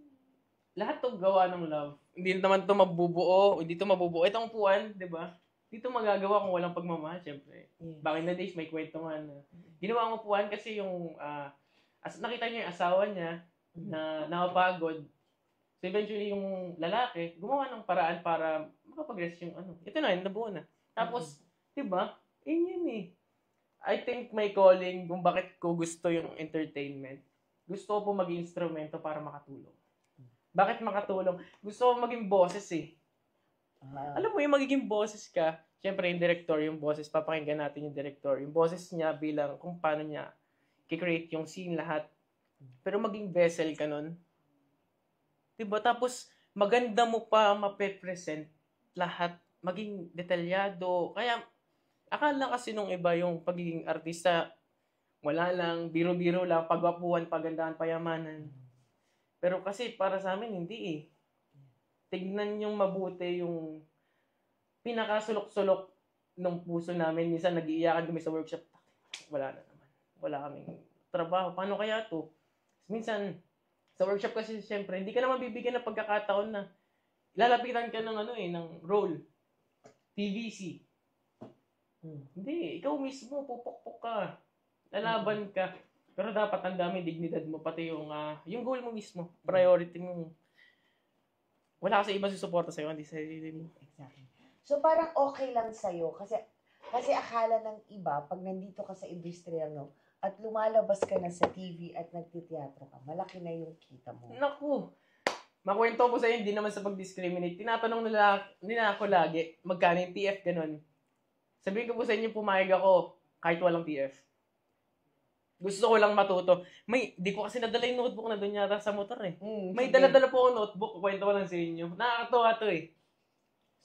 lahat to gawa ng love. Hindi naman to mabubuo, hindi to mabubuo. Itong upuan, di ba? Dito magagawa kung walang pagmamahal, syempre. Yes. Back in the days, may kwento nga na. Ginawa ang upuan kasi yung, nakita niya yung asawa niya na nakapagod. So eventually, yung lalaki, gumawa ng paraan para makapag-rest yung Ito na, nabuo na. Tapos, di ba? Yun I think my calling kung bakit ko gusto yung entertainment. Gusto ko po maging instrumento para makatulong. Bakit makatulong? Gusto ko maging boses Alam mo yung magiging boses ka, syempre yung director, yung boses, papakinggan natin yung director. Yung boses niya bilang kung paano niya i-create yung scene lahat. Pero maging vessel ka nun. Diba? Tapos, maganda mo pa mape-present lahat. Maging detalyado. Kaya, akala kasi nung iba yung pagiging artista, wala lang, biro-biro lang, pagwapuan, pagandahan, payamanan. Pero kasi para sa amin, hindi Tignan yung mabuti yung pinakasulok-sulok ng puso namin. Minsan nag-iiyakan kami sa workshop. Wala na naman. Wala kaming trabaho. Paano kaya to? Minsan, sa workshop kasi siyempre, hindi ka naman bibigyan ng pagkakataon na lalapitan ka ng ng role. TVC. Hindi. Ikaw mismo, pupukpok ka. Lalaban ka. Pero dapat ang dami dignidad mo, pati yung goal mo mismo. Priority mo. Wala kasi ibang susuporta sa'yo, hindi sa sarili mo. Exactly. So parang okay lang sa'yo kasi akala ng iba, pag nandito ka sa industriya, at lumalabas ka na sa TV at nagtiteatro ka, malaki na yung kita mo. Naku! Makwento ko sa'yo, hindi naman sa pag-discriminate. Tinatanong nila ako lagi, magkano yung TF, ganun. Sabihin ko po sa inyo, pumayag ako kahit walang TF. Gusto ko lang matuto. Di ko kasi nadala yung notebook na doon yata sa motor eh. May sige. dala-dala po ako notebook. Kwento ko lang sa inyo. Nakakatuwa to eh.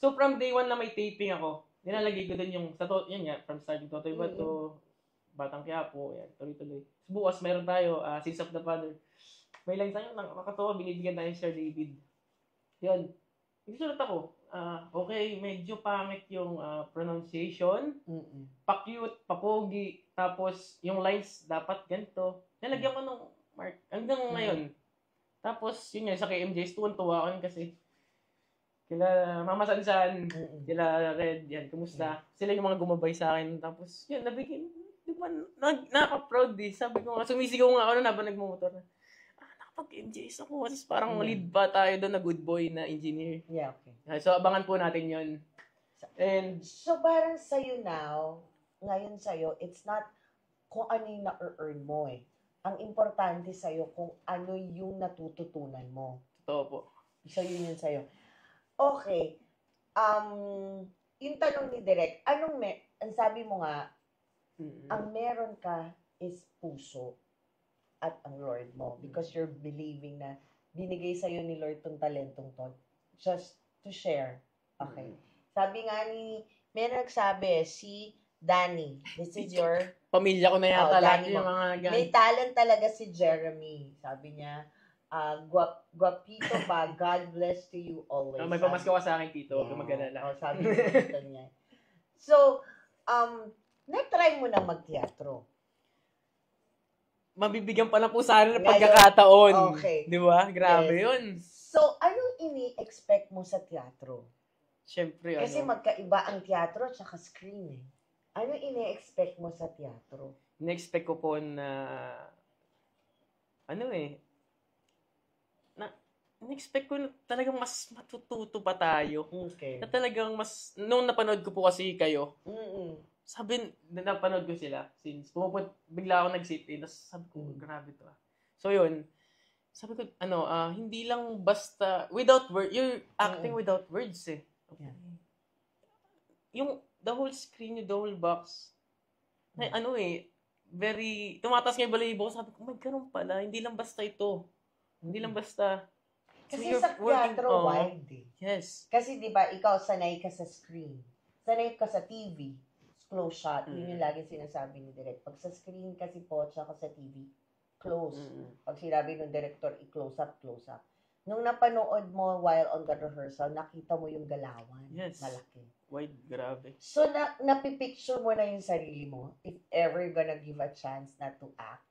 So from day one na may taping ako, nilalagay ko doon yung, yan nga, from starting Totoy Bato, Batang Quiapo, yan, tuloy-tuloy. So, bukas meron tayo, Sins of the Father. May lines tayo, nakakatuwa, binibigyan tayo Sir David. Yun. Nagsulat ako, okay, medyo pangit yung pronunciation, pa-cute, papogi, tapos yung lines dapat ganito. Nalagyan ko ng mark hanggang ngayon. Tapos, yun nga, sa KMJs, tuwan-tuwa ako kasi kila Mama Sansan, kila Red, yan, kumusta? Sila yung mga gumabay sa akin. Tapos, yun, nabigyan, di ba, nakaka-proud eh. Sabi ko nga, sumisigaw nga ako na habang nagmumotor na, nakapag-MJs ako. Kasi parang lead pa tayo doon na good boy na engineer. Yeah, okay. So, abangan po natin yun. And, so, parang sa'yo now, ngayon sa'yo, it's not kung ano yung na-earn mo eh. Ang importante sa'yo kung ano yung natututunan mo. totoo po. So, yun sa'yo. Okay. Yung tanong ni Direk, ang sabi mo nga, ang meron ka is puso at ang Lord mo because you're believing na binigay sa'yo ni Lord tong talentong to just to share. Okay. Sabi nga may nagsabi, si Danny, this is your pamilya ko na yata lahat yung mga may talent talaga si Jeremy. Sabi niya, guapito pa, God bless to you always. May pamasko ka sa akin, Tito. Huwag mag-alala. Sabi niya niya. So, na-try mo na mag-teatro. Mabibigyan pa lang po sana ng pagkakataon. Okay. Di ba? Grabe yun. So, anong ini-expect mo sa teatro? Siyempre, kasi magkaiba ang teatro at saka screen eh. Ano ini-expect mo sa teatro? In-expect ko po na in-expect ko na talagang mas matututo pa tayo. Okay. Na talagang mas, nung napanood ko po kasi kayo, sabi, napanood ko sila, since bigla ako nag-sit-in, tapos sabi ko, grabe to. So yun, sabi ko, hindi lang basta, without words, you're acting without words eh. Okay. Yeah. Yung, the whole screen, the whole box, very, tumatas nga yung balahibo ko, sabi ko, may ganun pala, hindi lang basta ito. Hindi lang basta. Kasi sa teatro, wide eh. Yes. Kasi di ba ikaw sanay ka sa screen. Sanay ka sa TV. Close shot. Yun yung laging sinasabi ni Direk. Pag sa screen kasi po, tsaka sa TV, close. Pag sinabi ng director, i-close up, close up. Nung napanood mo while on the rehearsal, nakita mo yung galawan. Yes. Malaki. Wide, grabe. So, napipicture mo na yung sarili mo if ever gonna give a chance na to act.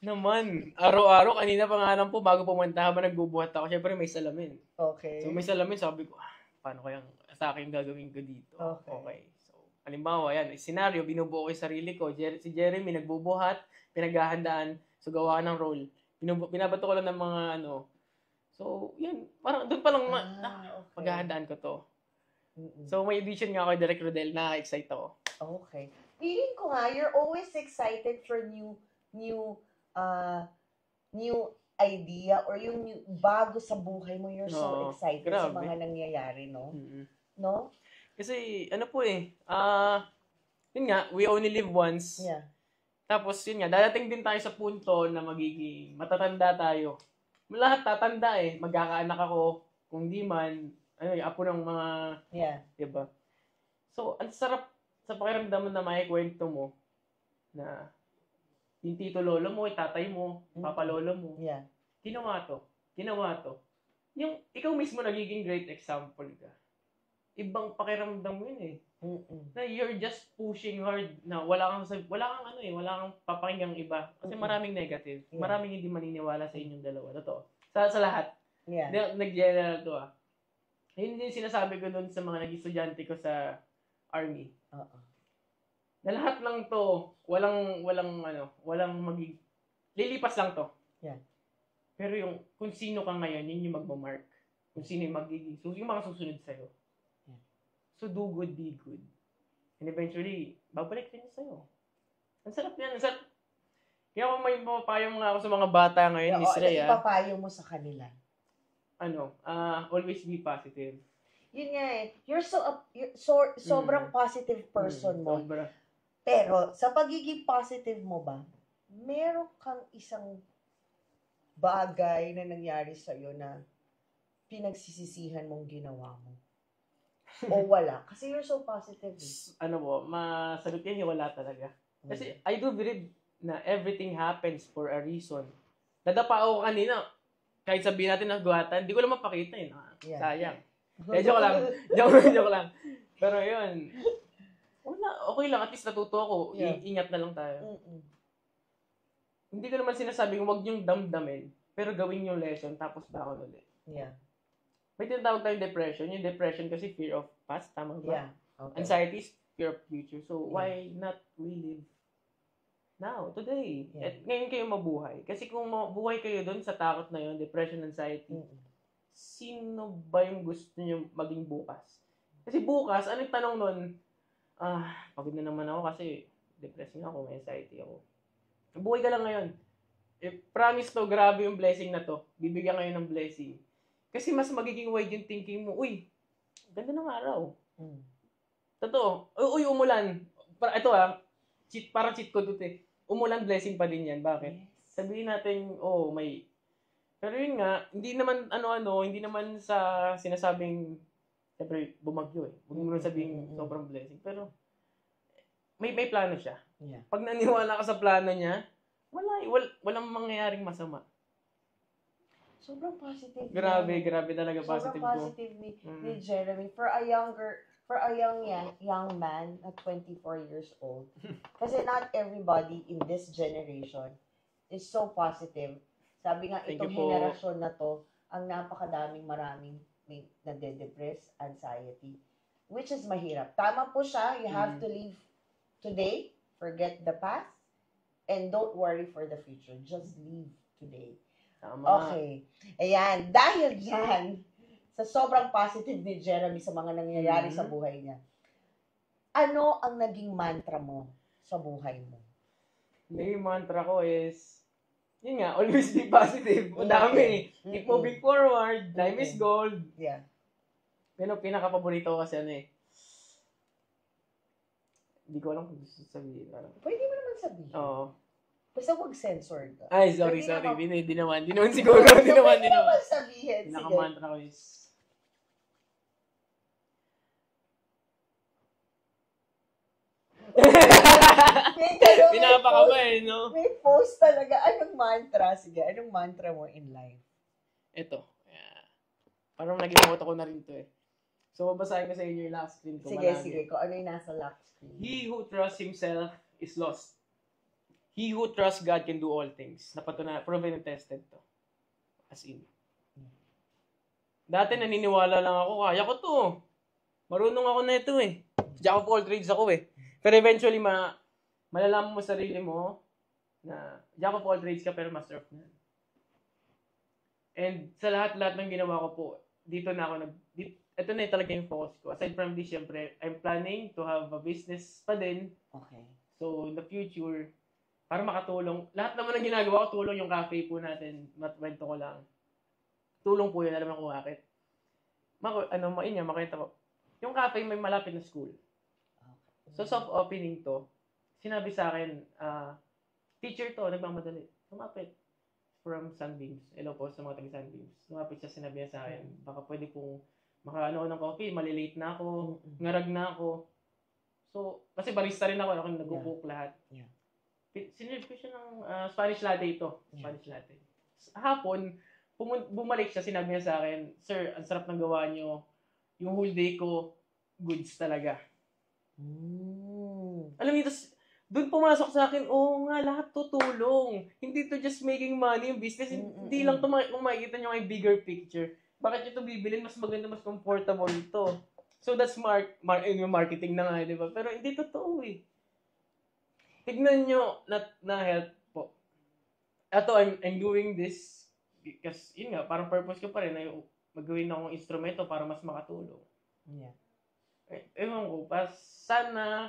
Naman, araw-araw, kanina pa nga lang po, bago pumunta habang nagbubuhat ako, syempre may salamin. Okay. So may salamin, sabi ko, paano kayang sa akin gagawin ko dito? Okay. So, halimbawa, yan, senaryo, binubuo ko yung sarili ko. Si Jeremy, nagbubuhat, pinaghahandaan, so gawa ng role. Binabato ko lang ng mga So, yan, parang doon pa lang, paghahandaan ko to. So, may audition nga ako, Direk Rodel, na-excite ako. Okay. Feeling ko nga, you're always excited for new idea or yung bago sa buhay mo, you're so excited sa mga nangyayari, no? No? Kasi, yun nga, we only live once. Yeah. Tapos, yun nga, dadating din tayo sa punto na magiging matatanda tayo. Lahat tatanda eh. Magkakaanak ako, kung di man, apo ng mga, diba? So, ang sarap sa pakiramdam na maikwento mo na yung tito lolo mo, tatay mo, papa lolo mo. Yeah. Ginawa to. Yung ikaw mismo nagiging great example ka. Ibang pakiramdam yun eh. Na you're just pushing hard na wala kang papakinggang iba. Kasi maraming negative. Yeah. Maraming hindi maniniwala sa inyong dalawa. Totoo. Sa lahat. Yeah. Nag-general to Yun din sinasabi ko dun sa mga naging estudyante ko sa army. Na lahat lang to, walang lilipas lang to. Yeah. Pero kung sino ka ngayon, yun yung magmamark. Kung sino yung magiging, yung mga susunod sa'yo. Yeah. So, do good, be good. And eventually, babalik rin sa'yo. Ang sarap yan, ang sarap. Kaya kung may mapapayong nga ako sa mga bata ngayon, Miss Rhea. Ipapayo mo sa kanila? Always be positive. Yun nga eh. You're sobrang positive person mo. Sobra. Pero, sa pagiging positive mo ba, meron kang isang bagay na nangyari sa'yo na pinagsisisihan mong ginawa mo? O wala? Kasi you're so positive. Ano po, masagot yan, wala talaga. Kasi I do believe na everything happens for a reason. Nadapa ako kanina, kahit sabihin natin nagguhatan, hindi ko lang mapakita eh. Sayang. Joke lang. Joke lang. Pero yun, wala, okay lang. At least natuto ako. Ingat na lang tayo. Hindi ko naman sinasabing huwag niyong damdamin, pero gawin yung lesson, tapos bakon ulit. Yeah. May tinatawag tayong depression. Yung depression kasi fear of past, tama ba? Yeah. Okay. Anxiety is fear of future. So, why not we live now, today? Yeah. At ngayon kayo mabuhay. Kasi kung mabuhay kayo doon sa takot na yun, depression, anxiety, sino ba yung gusto nyo maging bukas? Kasi bukas, anong tanong nun? Pagod na naman ako kasi depressed nga ako, may anxiety ako. Buhay ka lang ngayon. Promise to, grabe yung blessing na to. Bibigyan kayo ng blessing. Kasi mas magiging wide yung thinking mo. Uy, ganda ng araw. Totoo. Uy, umulan. Parang cheat code ito eh. Umulan, blessing pa din yan. Bakit? Sabihin natin, may... Pero yun nga, hindi naman hindi naman sa sinasabing, siyempre, bumagyo eh. Huwag mo naman sabihin sobrang blessing. Pero, may plano siya. Yeah. Pag naniwala ka sa plano niya, walang mangyayaring masama. Sobrang positive. Grabe talaga positive ko. Sobrang positive ni Jeremy for a young man at 24 years old. Kasi not everybody in this generation is so positive. Sabi nga, itong henerasyon na to, ang maraming may nade-depress, anxiety, which is mahirap. Tama po siya, you have to live today, forget the past, and don't worry for the future. Just live today. Tama. Okay. Ayan. Dahil dyan, sa sobrang positive ni Jeremy sa mga nangyayari sa buhay niya, ano ang naging mantra mo sa buhay mo? Naging mantra ko is, yun nga, always be positive. Ang dami. Keep moving forward. Time is gold. Yeah. Pero pinaka-paborito ko kasi hindi ko alam kung gusto sabihin. Pwede mo naman sabihin. Oo. Basta huwag censored. Ay, sorry. Di naman siguro. Di naman. Sabihin. Pinaka-mantra ko is, pinapakaba eh, no? May post talaga. Anong mantra? Sige, anong mantra mo in life? Ito. Parang naging motto ko na rin to eh. So, babasahin ko sa inyo yung last screen ko. Sige. Kung ano yung nasa lock screen. He who trusts himself is lost. He who trusts God can do all things. Proven and tested to. As in. Dati naniniwala lang ako, kaya ko to. Marunong ako na ito eh. Jack of all trades ako eh. Pero eventually, malalaman mo sarili mo na Jack of all trades ka pero master of none. And sa lahat ng ginawa ko po, dito na ako ito na talaga yung focus ko. Aside from this, syempre, I'm planning to have a business pa din. Okay. So, in the future, para makatulong, lahat naman ng ginagawa ko, tulong yung cafe po natin, matwento ko lang. Tulong po yun, alam mo kung bakit. Makita ko. Yung cafe may malapit na school. So, soft opening to, sinabi sa akin, teacher to, nagmamadali. Lumapit from Sunbeams. Hello po sa mga taga-Sunbeams. Lumapit siya, sinabi niya sa akin, baka pwede kong makaano ng coffee, malilate na ako, ngarag na ako. So, kasi barista rin ako nag-cook lahat. Yeah. Sinirve ko siya ng Spanish latte ito. Spanish latte. Hapon, bumalik siya, sinabi niya sa akin, sir, ang sarap ng gawa niyo. Yung whole day ko, goods talaga. Alam niyo, doon pumasok sa akin, nga, lahat tutulong. Hindi to just making money yung business. Hindi lang to kung makikita nyo may bigger picture. Bakit ito bibilin? Mas maganda, mas comfortable ito. So that's marketing na nga, di ba? Pero hindi totoo eh. Tignan nyo na help po. Ato, I'm doing this because, yun nga, parang purpose ko pa rin na magawin akong instrumento para mas makatulong. Yeah. Ewan ko, sana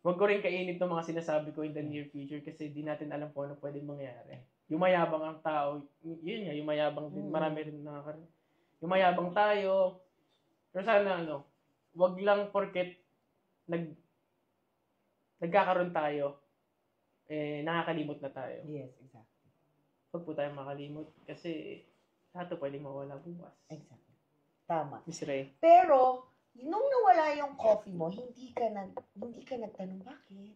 wag ko rin kainit ng mga sinasabi ko in the near future kasi di natin alam po ano pwedeng mangyari. Yung mayabang ang tao, yun nga, yung mayabang din, marami rin nakakaroon. Yung mayabang tayo, pero sana wag lang porket nagkakaroon tayo, nakakalimot na tayo. Yes, exactly. Huwag po tayo makalimot kasi lahat to pwedeng mawala bukas. Exactly. Tama. Miss Ray. Pero, nung nawala yung coffee mo, hindi ka nagtanong bakit?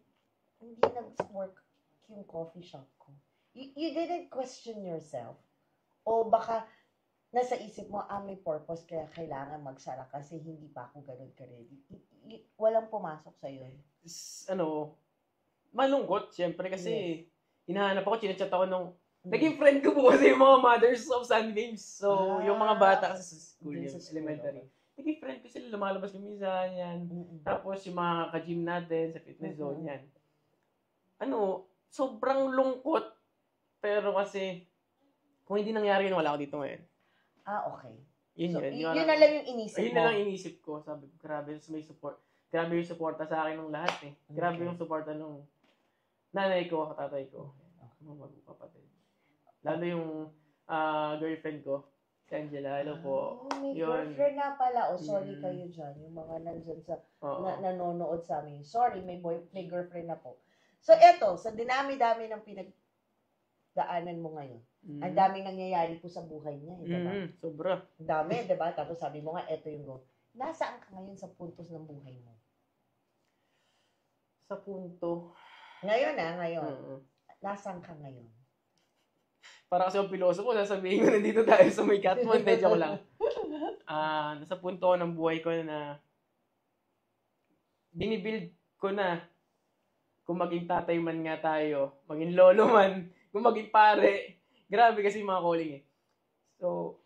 Hindi nag-work yung coffee shop ko. You didn't question yourself. O baka nasa isip mo, may purpose kaya kailangan magsara kasi hindi pa ako ganun ka-ready. Walang pumasok sa'yo. Malungkot, syempre, kasi hinahanap ako, chinachat ako nung, naging friend ko po kasi yung mga mothers of Sun Games. So, yung mga bata kasi sa school yun, elementary. Naging friend ko sila, lumalabas kami sa yan. Tapos yung mga ka-gym natin sa fitness zone yan. Sobrang lungkot. Pero kasi, kung hindi nangyari yun, wala ako dito ngayon. Okay. Yun. Yun na lang yung inisip mo. Yun na lang inisip ko. Sabi ko, grabe, may support. Grabe yung suporta sa akin ng lahat eh. Grabe yung suporta ng nanay ko, tatay ko. Mga magpapatid. Lalo yung girlfriend ko, si Angela. Hello po. May girlfriend na pala. Sorry kayo dyan. Yung mga nandyan sa, nanonood sa amin. Sorry, may girlfriend na po. So, eto, sa dinami-dami ng pinagdaanan mo ngayon, ang daming nangyayari po sa buhay niya. Diba? Sobra. Ang dami, diba? Tapos sabi mo nga, eto yung goal. Nasaan ka ngayon sa puntos ng buhay mo? Sa punto? Ngayon. Nasaan ka ngayon? Para kasi yung pilosopo, sasabihin ko nandito tayo sa may Catmon. Joke lang. Nasa punto ng buhay ko na binibuild ko na kung maging tatay man nga tayo, maging lolo man, kung maging pare. Grabe kasi yung mga calling eh. So,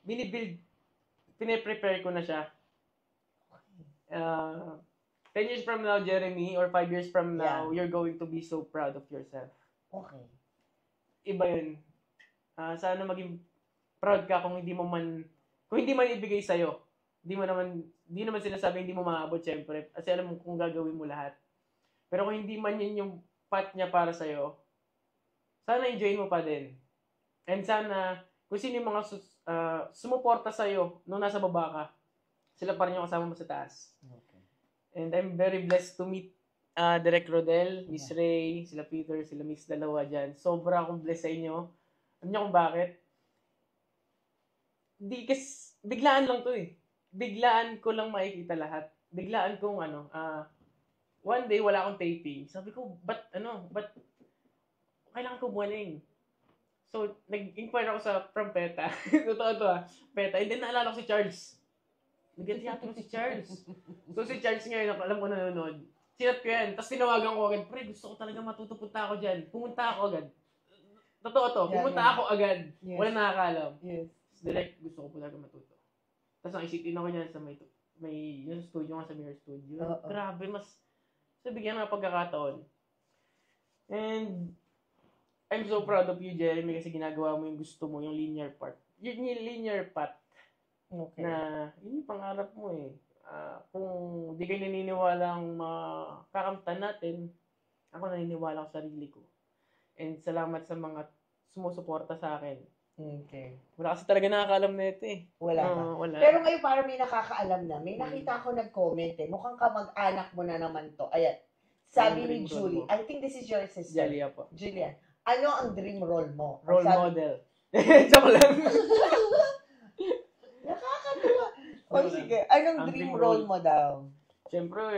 pine-prepare ko na siya. 10 years from now, Jeremy, or 5 years from now, you're going to be so proud of yourself. Okay. Iba yun. Sana maging proud ka kung hindi man ibigay sa'yo. Hindi naman sinasabi hindi mo maabot, syempre. Kasi alam mo kung gagawin mo lahat. Pero kung hindi man yun yung path niya para sa'yo, sana enjoy mo pa din. And sana, kung sino yung mga sumuporta sa'yo nung nasa baba ka, sila pa rin yung kasama mo sa taas. Okay. And I'm very blessed to meet Direk Rodel, Miss Ray, sila Peter, sila Miss dalawa dyan. Sobra akong blessed sa inyo. Alam niyo kung bakit? Biglaan lang to eh. Biglaan ko lang makikita lahat. Biglaan kong one day wala akong taping. Sabi ko, ba't kailangan ko buwaling. So, nag-inquire ako from PETA. Totoo to PETA. And then naalala ko si Charles. Nag-teatro si Charles. So, si Charles ngayon, alam ko nanonood. Sinat ko yan. Tapos tinawagan ko agad, pre, gusto ko talaga matutupunta ako dyan. Pumunta ako agad. Totoo to. Pumunta ako agad. Yes. Walang nakakaalam. Yes. Direct, gusto ko po talaga matuto. Tapos nakisitin ako niyan sa may yung studio nga sa Mirror Studio. Grabe, mas bigyan ng pagkakataon. And I'm so proud of you, Jeremy, kasi ginagawa mo yung gusto mo, yung linear path. Yung linear path. Okay. Na, yun yung pangarap mo eh. Kung di kayo naniniwalang makakamtan natin, ako naniniwala ko sa sarili ko. And salamat sa mga sumusuporta sa akin. Okay. Wala kasi talaga nakakaalam na ito eh. Wala. Pero ngayon parang may nakakaalam na. May nakita ako nag-comment eh. Mukhang kamag-anak mo na naman to. Ayan. Sabi ni Julie. I think this is your sister. Julia po. Julia. Ano ang dream role mo? Role model. Joke lang. Nakakatuwa. O sige. Anong dream role mo daw? Siyempre,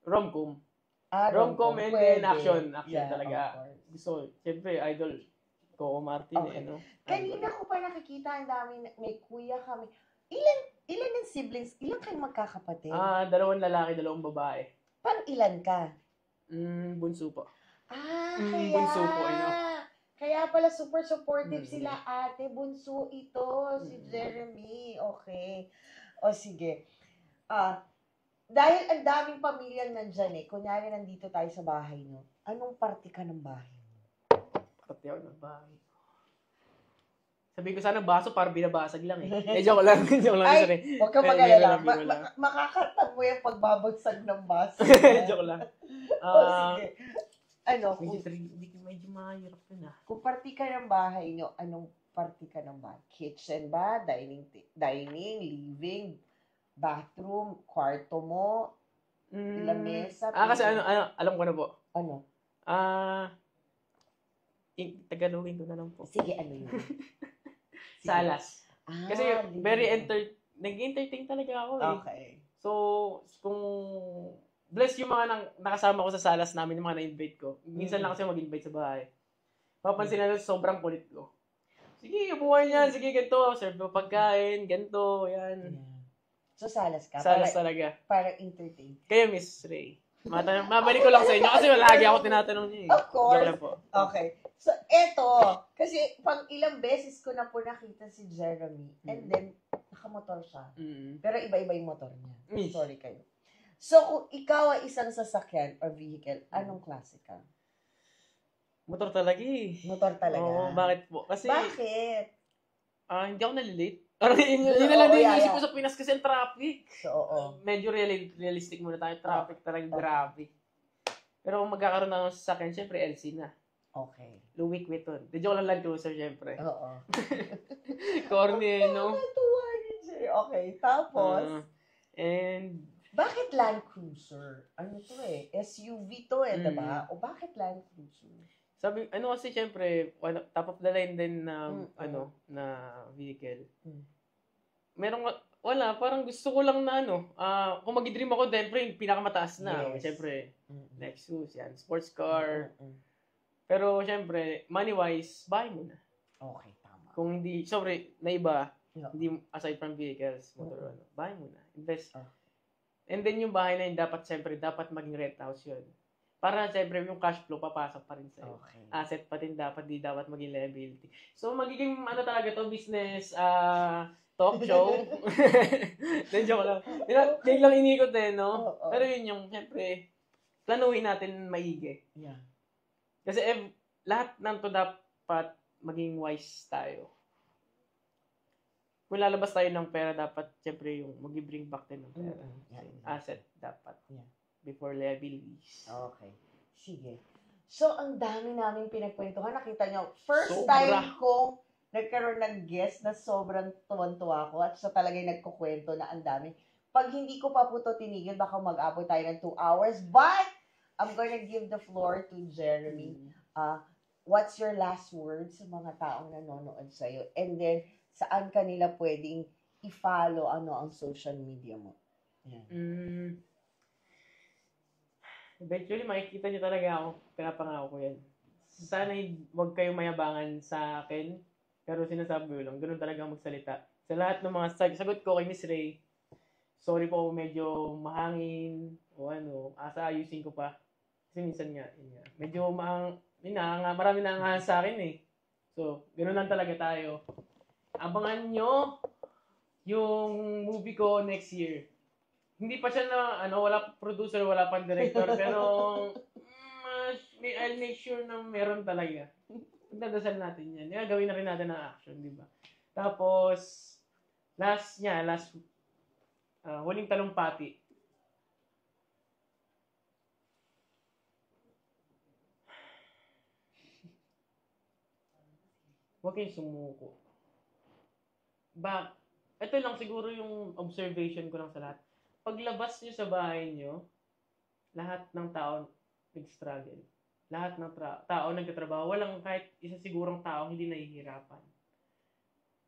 rom-com. Rom-com and then action. Action Yeah, talaga. Gusto, siyempre, idol. Coco Martin Okay. no? Kanina ko pa nakikita ang dami, may kuya kami. Ilan ng siblings? Ilan kayong magkakapatid? 2 lalaki, 2 babae. Pang ilan ka? Bunso po. Kaya. Bunso po, Kaya pala super supportive sila ate. Bunso ito, si Jeremy. Okay. O sige. Dahil ang daming pamilyang nandyan eh. Kunyari nandito tayo sa bahay nyo. Anong parte ka ng bahay? Parte ako ng bahay. Sabi ko sana baso para binabasag lang eh. Joke lang. Ay, huwag ka mag-alala. Makakatan mo yung pagbabagsak ng baso. Joke lang. Sige. Medyo mahirap yun Kung party ka ng bahay nyo, anong party ka ng bahay? Kitchen ba? Dining, living, bathroom, kwarto mo? lamesa. Kasi alam ko na po. Ano? Tagalogin ko na lang po. Sige, ano yun? Salas. Kasi very libre. nag-entertain talaga ako eh. Okay. So, kung bless yung mga nakasama ko sa salas namin, yung mga na-invite ko. Minsan lang kasi mag-invite sa bahay. Papansin na sobrang kulit ko. Sige, buhay niyan. Sige, ganito. Serve mo pagkain. Ganito. Yan. So, salas ka? Salas talaga. Para entertain. Kayo, Miss Ray. Mabalik ko lang sa inyo kasi lagi ako tinatanong niyo eh. Of course. Po. Okay. So, eto. Kasi pang ilang beses ko na po nakita si Jeremy. And then, nakamotor siya. Pero iba-iba yung motor niya. Sorry kayo. So, kung ikaw ay isang sasakyan or vehicle, anong klase ka? Motor talaga eh. Motor talaga? Oo, bakit po? Kasi, bakit? Hindi ako nalilate. Yun na lang din yung isip ko sa Pinas kasi ang traffic. So, oo. Medyo realistic muna tayo. Traffic talagang grabe. Pero kung magkakaroon na ng sasakyan, syempre LC na. Okay. Louis Vuitton. Di joke lang Land Cruiser, syempre. Oo. Corny, no? Natuwa yun siya. Okay, tapos? And bakit Land Cruiser? Ano to eh? SUV to eh, diba? O bakit Land Cruiser? Sabi, kasi syempre, top of the line din na, na vehicle. Parang gusto ko lang na kung mag-dream ako, syempre, yung pinakamataas na. Yes. Syempre, Lexus, yan, sports car. Pero syempre, money-wise, bahay mo na. Okay, tama. Kung hindi, na iba, hindi, aside from vehicles, motor, bahay mo na. Invest. And then yung bahay na yun, dapat maging rent house yun. Para syempre yung cash flow papasok pa rin sa'yo. Okay. Asset pa din di dapat maging liability. So magiging talaga to, business talk show. Then joke lang. Biglang inikot no? Pero yun yung syempre planuhin natin maigi. Yeah. Kasi lahat ng to dapat maging wise tayo. Kung lalabas tayo ng pera, dapat syempre yung mag-bring back din ng pera. Asset dapat. Yeah. Before liabilities. Okay. Sige. So, ang dami namin pinagkwentuhan. Nakita nyo, first time kong nagkaroon ng guest na sobrang tuwan-tuwa ko at siya talaga yung nagkukwento na ang dami. Pag hindi ko pa po ito tinigil, baka mag-abot tayo ng 2 hours. But, I'm gonna give the floor to Jeremy. What's your last words sa mga taong nanonood sa'yo? And then, saan kanila pwedeng i-follow ang social media mo? Yeah. Eventually, makikita nyo talaga ako. Pinapangako ko yan. Sana huwag kayong mayabangan sa akin. Pero sinasabi ko lang, ganun talaga magsalita. Sa lahat ng mga sagot ko kay Miss Ray, sorry po medyo mahangin o ayusin ko pa. Kasi minsan nga, medyo marami na sa akin eh. So, ganun lang talaga tayo. Abangan nyo yung movie ko next year. Hindi pa siya wala producer, wala pang director, pero I'll make sure na meron talaga. Pagdadasal natin yan. Gawin na rin natin ang action, di ba? Tapos, huling talumpati. Huwag kayong sumuko. Ito lang siguro yung observation ko lang sa lahat. Paglabas nyo sa bahay nyo, lahat ng tao nag-struggle. Lahat ng tao nagtatrabaho. Walang kahit isa sigurong tao hindi nahihirapan.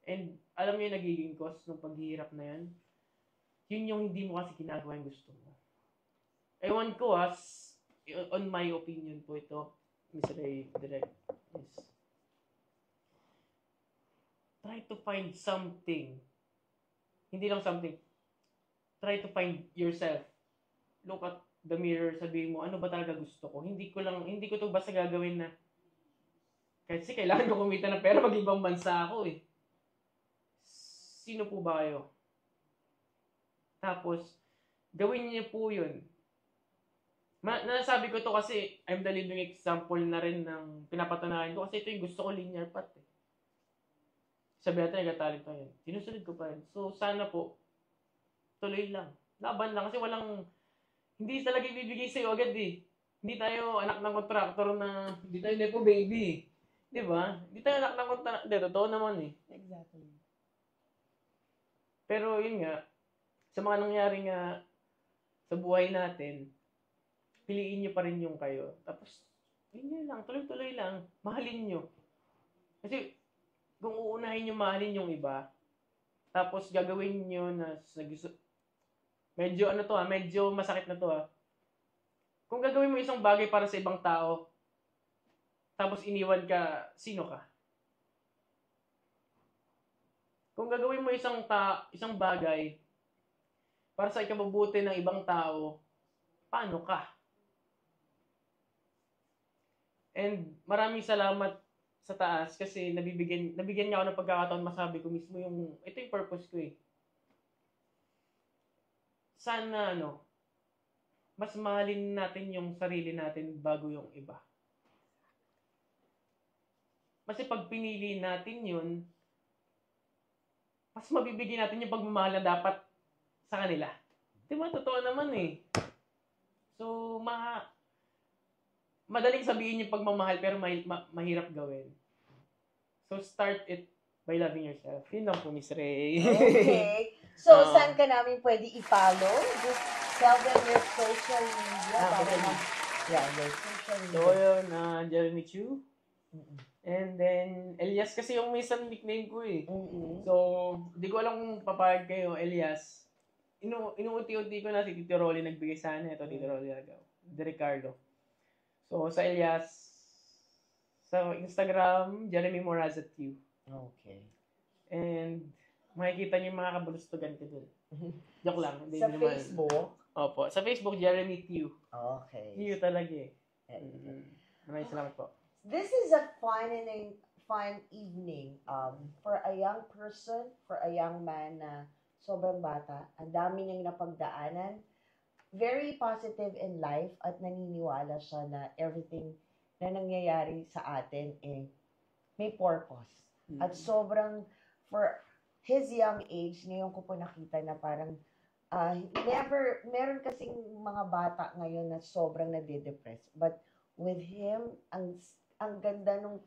And alam niyo yung nagiging cause ng paghihirap na yan? Yun yung hindi mo kasi ginagawa yung gusto mo. Ewan ko on my opinion po ito, Miss Ray, direct, is try to find something. Hindi lang something. Try to find yourself. Look at the mirror, sabihin mo, ano ba talaga gusto ko? Hindi ko to basta gagawin na kasi kailangan ko kumita ng pera mag-ibang bansa ako eh. Sino po ba kayo? Tapos, gawin niyo po yun. Nasabi ko to kasi I'm the living example na rin ng pinapatunayan ko kasi ito yung gusto ko linear path eh. Sabi natin, nagtatalent yun. Sinusunod ko pa rin. So, sana po, tuloy lang. Laban lang kasi hindi talaga ibibigay sa'yo agad eh. Hindi tayo anak ng kontraktor na, hindi tayo nepo baby. Di ba? Hindi tayo anak ng kontraktor. Hindi, totoo naman eh. sa buhay natin, piliin nyo pa rin yung kayo. Tapos, yun lang, tuloy-tuloy lang, mahalin nyo. Kasi, kung uunahin nyo mahalin yung iba, tapos gagawin nyo na medyo medyo masakit na to. Kung gagawin mo isang bagay para sa ibang tao, tapos iniwan ka, sino ka? Kung gagawin mo isang bagay para sa ikabubuti ng ibang tao, paano ka? And maraming salamat sa taas kasi nabigyan niya ako ng pagkakataon masabi ko mismo ito yung purpose ko eh. Sana mas mahalin natin yung sarili natin bago yung iba. Kasi pag pinili natin yun, mas mabibigyan natin yung pagmamahal na dapat sa kanila. Diba? Totoo naman eh. So, madaling sabihin yung pagmamahal pero mahirap gawin. So, start it by loving yourself. Yun lang po, Miss Ray. Okay. So, saan ka namin pwede i-follow? Just tell them your social media. Yeah, your social media. So, yun, Jeremy Chu. And then, Elias kasi yung minsan nickname ko eh. So, di ko alam kung papayag kayo, Elias. Inuunti-unti ko na si Tito Rolly nagbigay sa akin. Ito, Tito Rolly agaw. De Ricardo. So, sa Elias, sa Instagram, Jeremy Morazat Q. Okay. And, makikita niyo yung mga kabulustugan ko dun. Joke lang. Hindi Sa naman. Facebook? Opo. Sa Facebook, Jeremy Q. Okay. Q talaga eh. Maraming salamat po. This is a fun evening for a young person, for a young man na sobrang bata. Ang dami niyang napagdaanan. Very positive in life at naniniwala siya na everything na nangyayari sa atin may purpose. At sobrang, for his young age, ngayon ko po nakita na parang meron kasing mga bata ngayon na sobrang nade-depress. But with him, ang ganda nung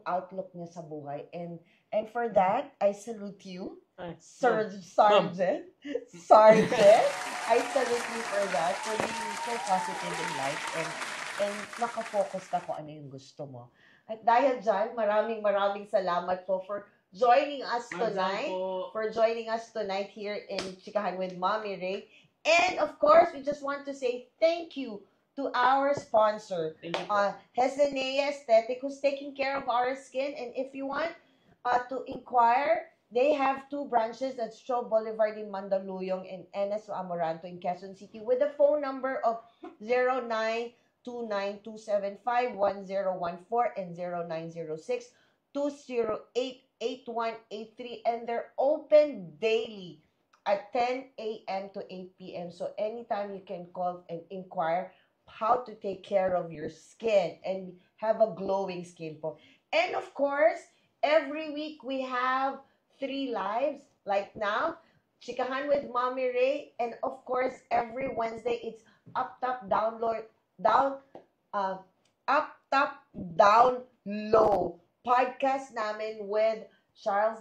outlook niya sa buhay. And for that, I salute you, Sergeant. I salute you for that, for being so positive in life and nakafocus ka kung ano yung gusto mo. At dahil dyan, maraming salamat po for joining us tonight here in Chikahan with Mommy Ray. And of course, we just want to say thank you to our sponsor, Hesenea Aesthetic, who's taking care of our skin. And if you want to inquire, they have 2 branches at Shaw Boulevard in Mandaluyong and NS Amoranto in Quezon City with a phone number of 0929-275-1014 and 0906-208-8183. And they're open daily at 10 a.m. to 8 p.m. So anytime you can call and inquire how to take care of your skin and have a glowing skin po. And of course, every week we have 3 lives. Like now, Chikahan with Mommy Ray. And of course, every Wednesday, it's Up, Top, Down, Low. Podcast namin with Charles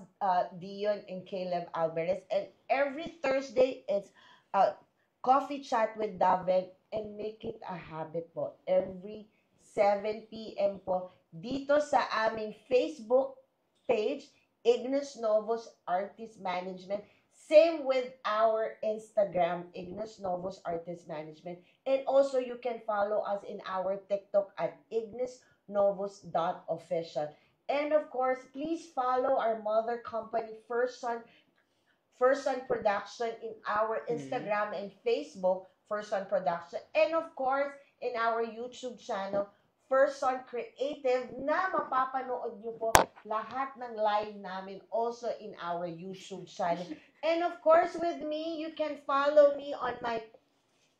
Dion and Caleb Alvarez. And every Thursday, it's Coffee Chat with David. And make it a habit po. Every 7 p.m. po. Dito sa aming Facebook page, Ignis Novos Artist Management. Same with our Instagram, Ignis Novos Artist Management. And also, you can follow us in our TikTok at ignisnovos.official. And of course, please follow our mother company, First Son Production, in our Instagram and Facebook, First Son Production. And of course, in our YouTube channel, First Son Creative, na mapapanood nyo po lahat ng live namin also in our YouTube channel. And of course, with me, you can follow me on my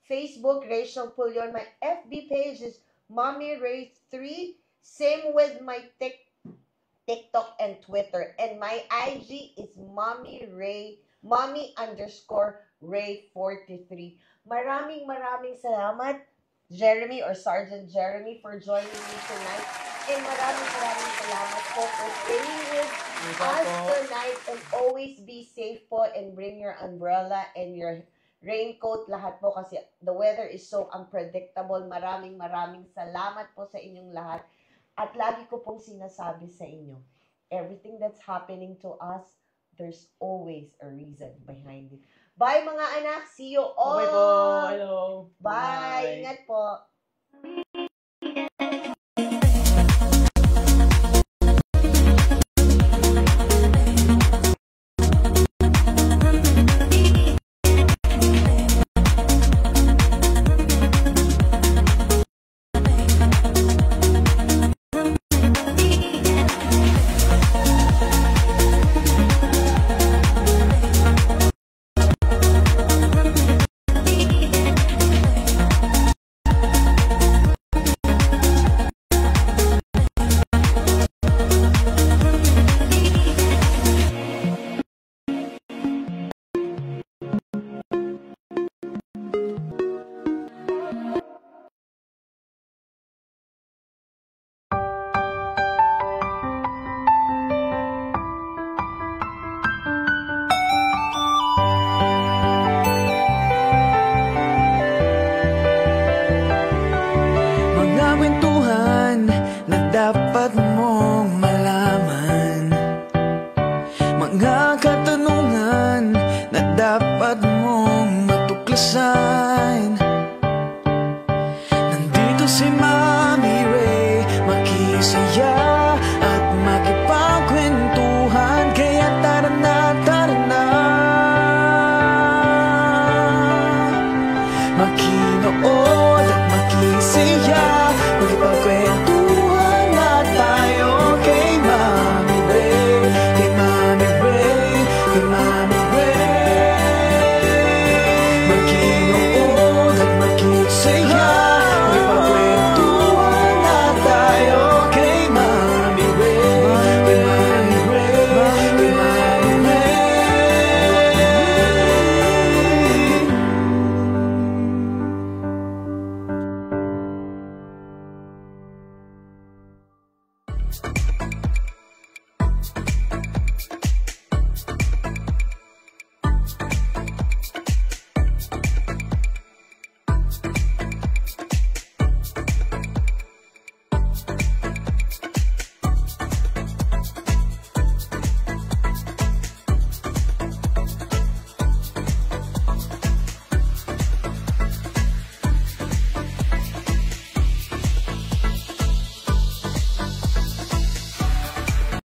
Facebook, Rachel Pulion. My FB page is Mommy Ray 3. Same with my TikTok and Twitter. And my IG is Mommy_Ray43. Maraming salamat, Jeremy or Sergeant Jeremy, for joining me tonight. And maraming salamat po for staying with us tonight. And always be safe po and bring your umbrella and your raincoat, lahat po kasi the weather is so unpredictable. Maraming salamat po sa inyong lahat. At lagi ko pong sinasabi sa inyo, everything that's happening to us, there's always a reason behind it. Bye mga anak. See you all. Bye po. Hello. Bye. Ingat po. Dapat mong malaman, mga katanungan na dapat mong matuklasan. Nandito si Mami Ray, makisaya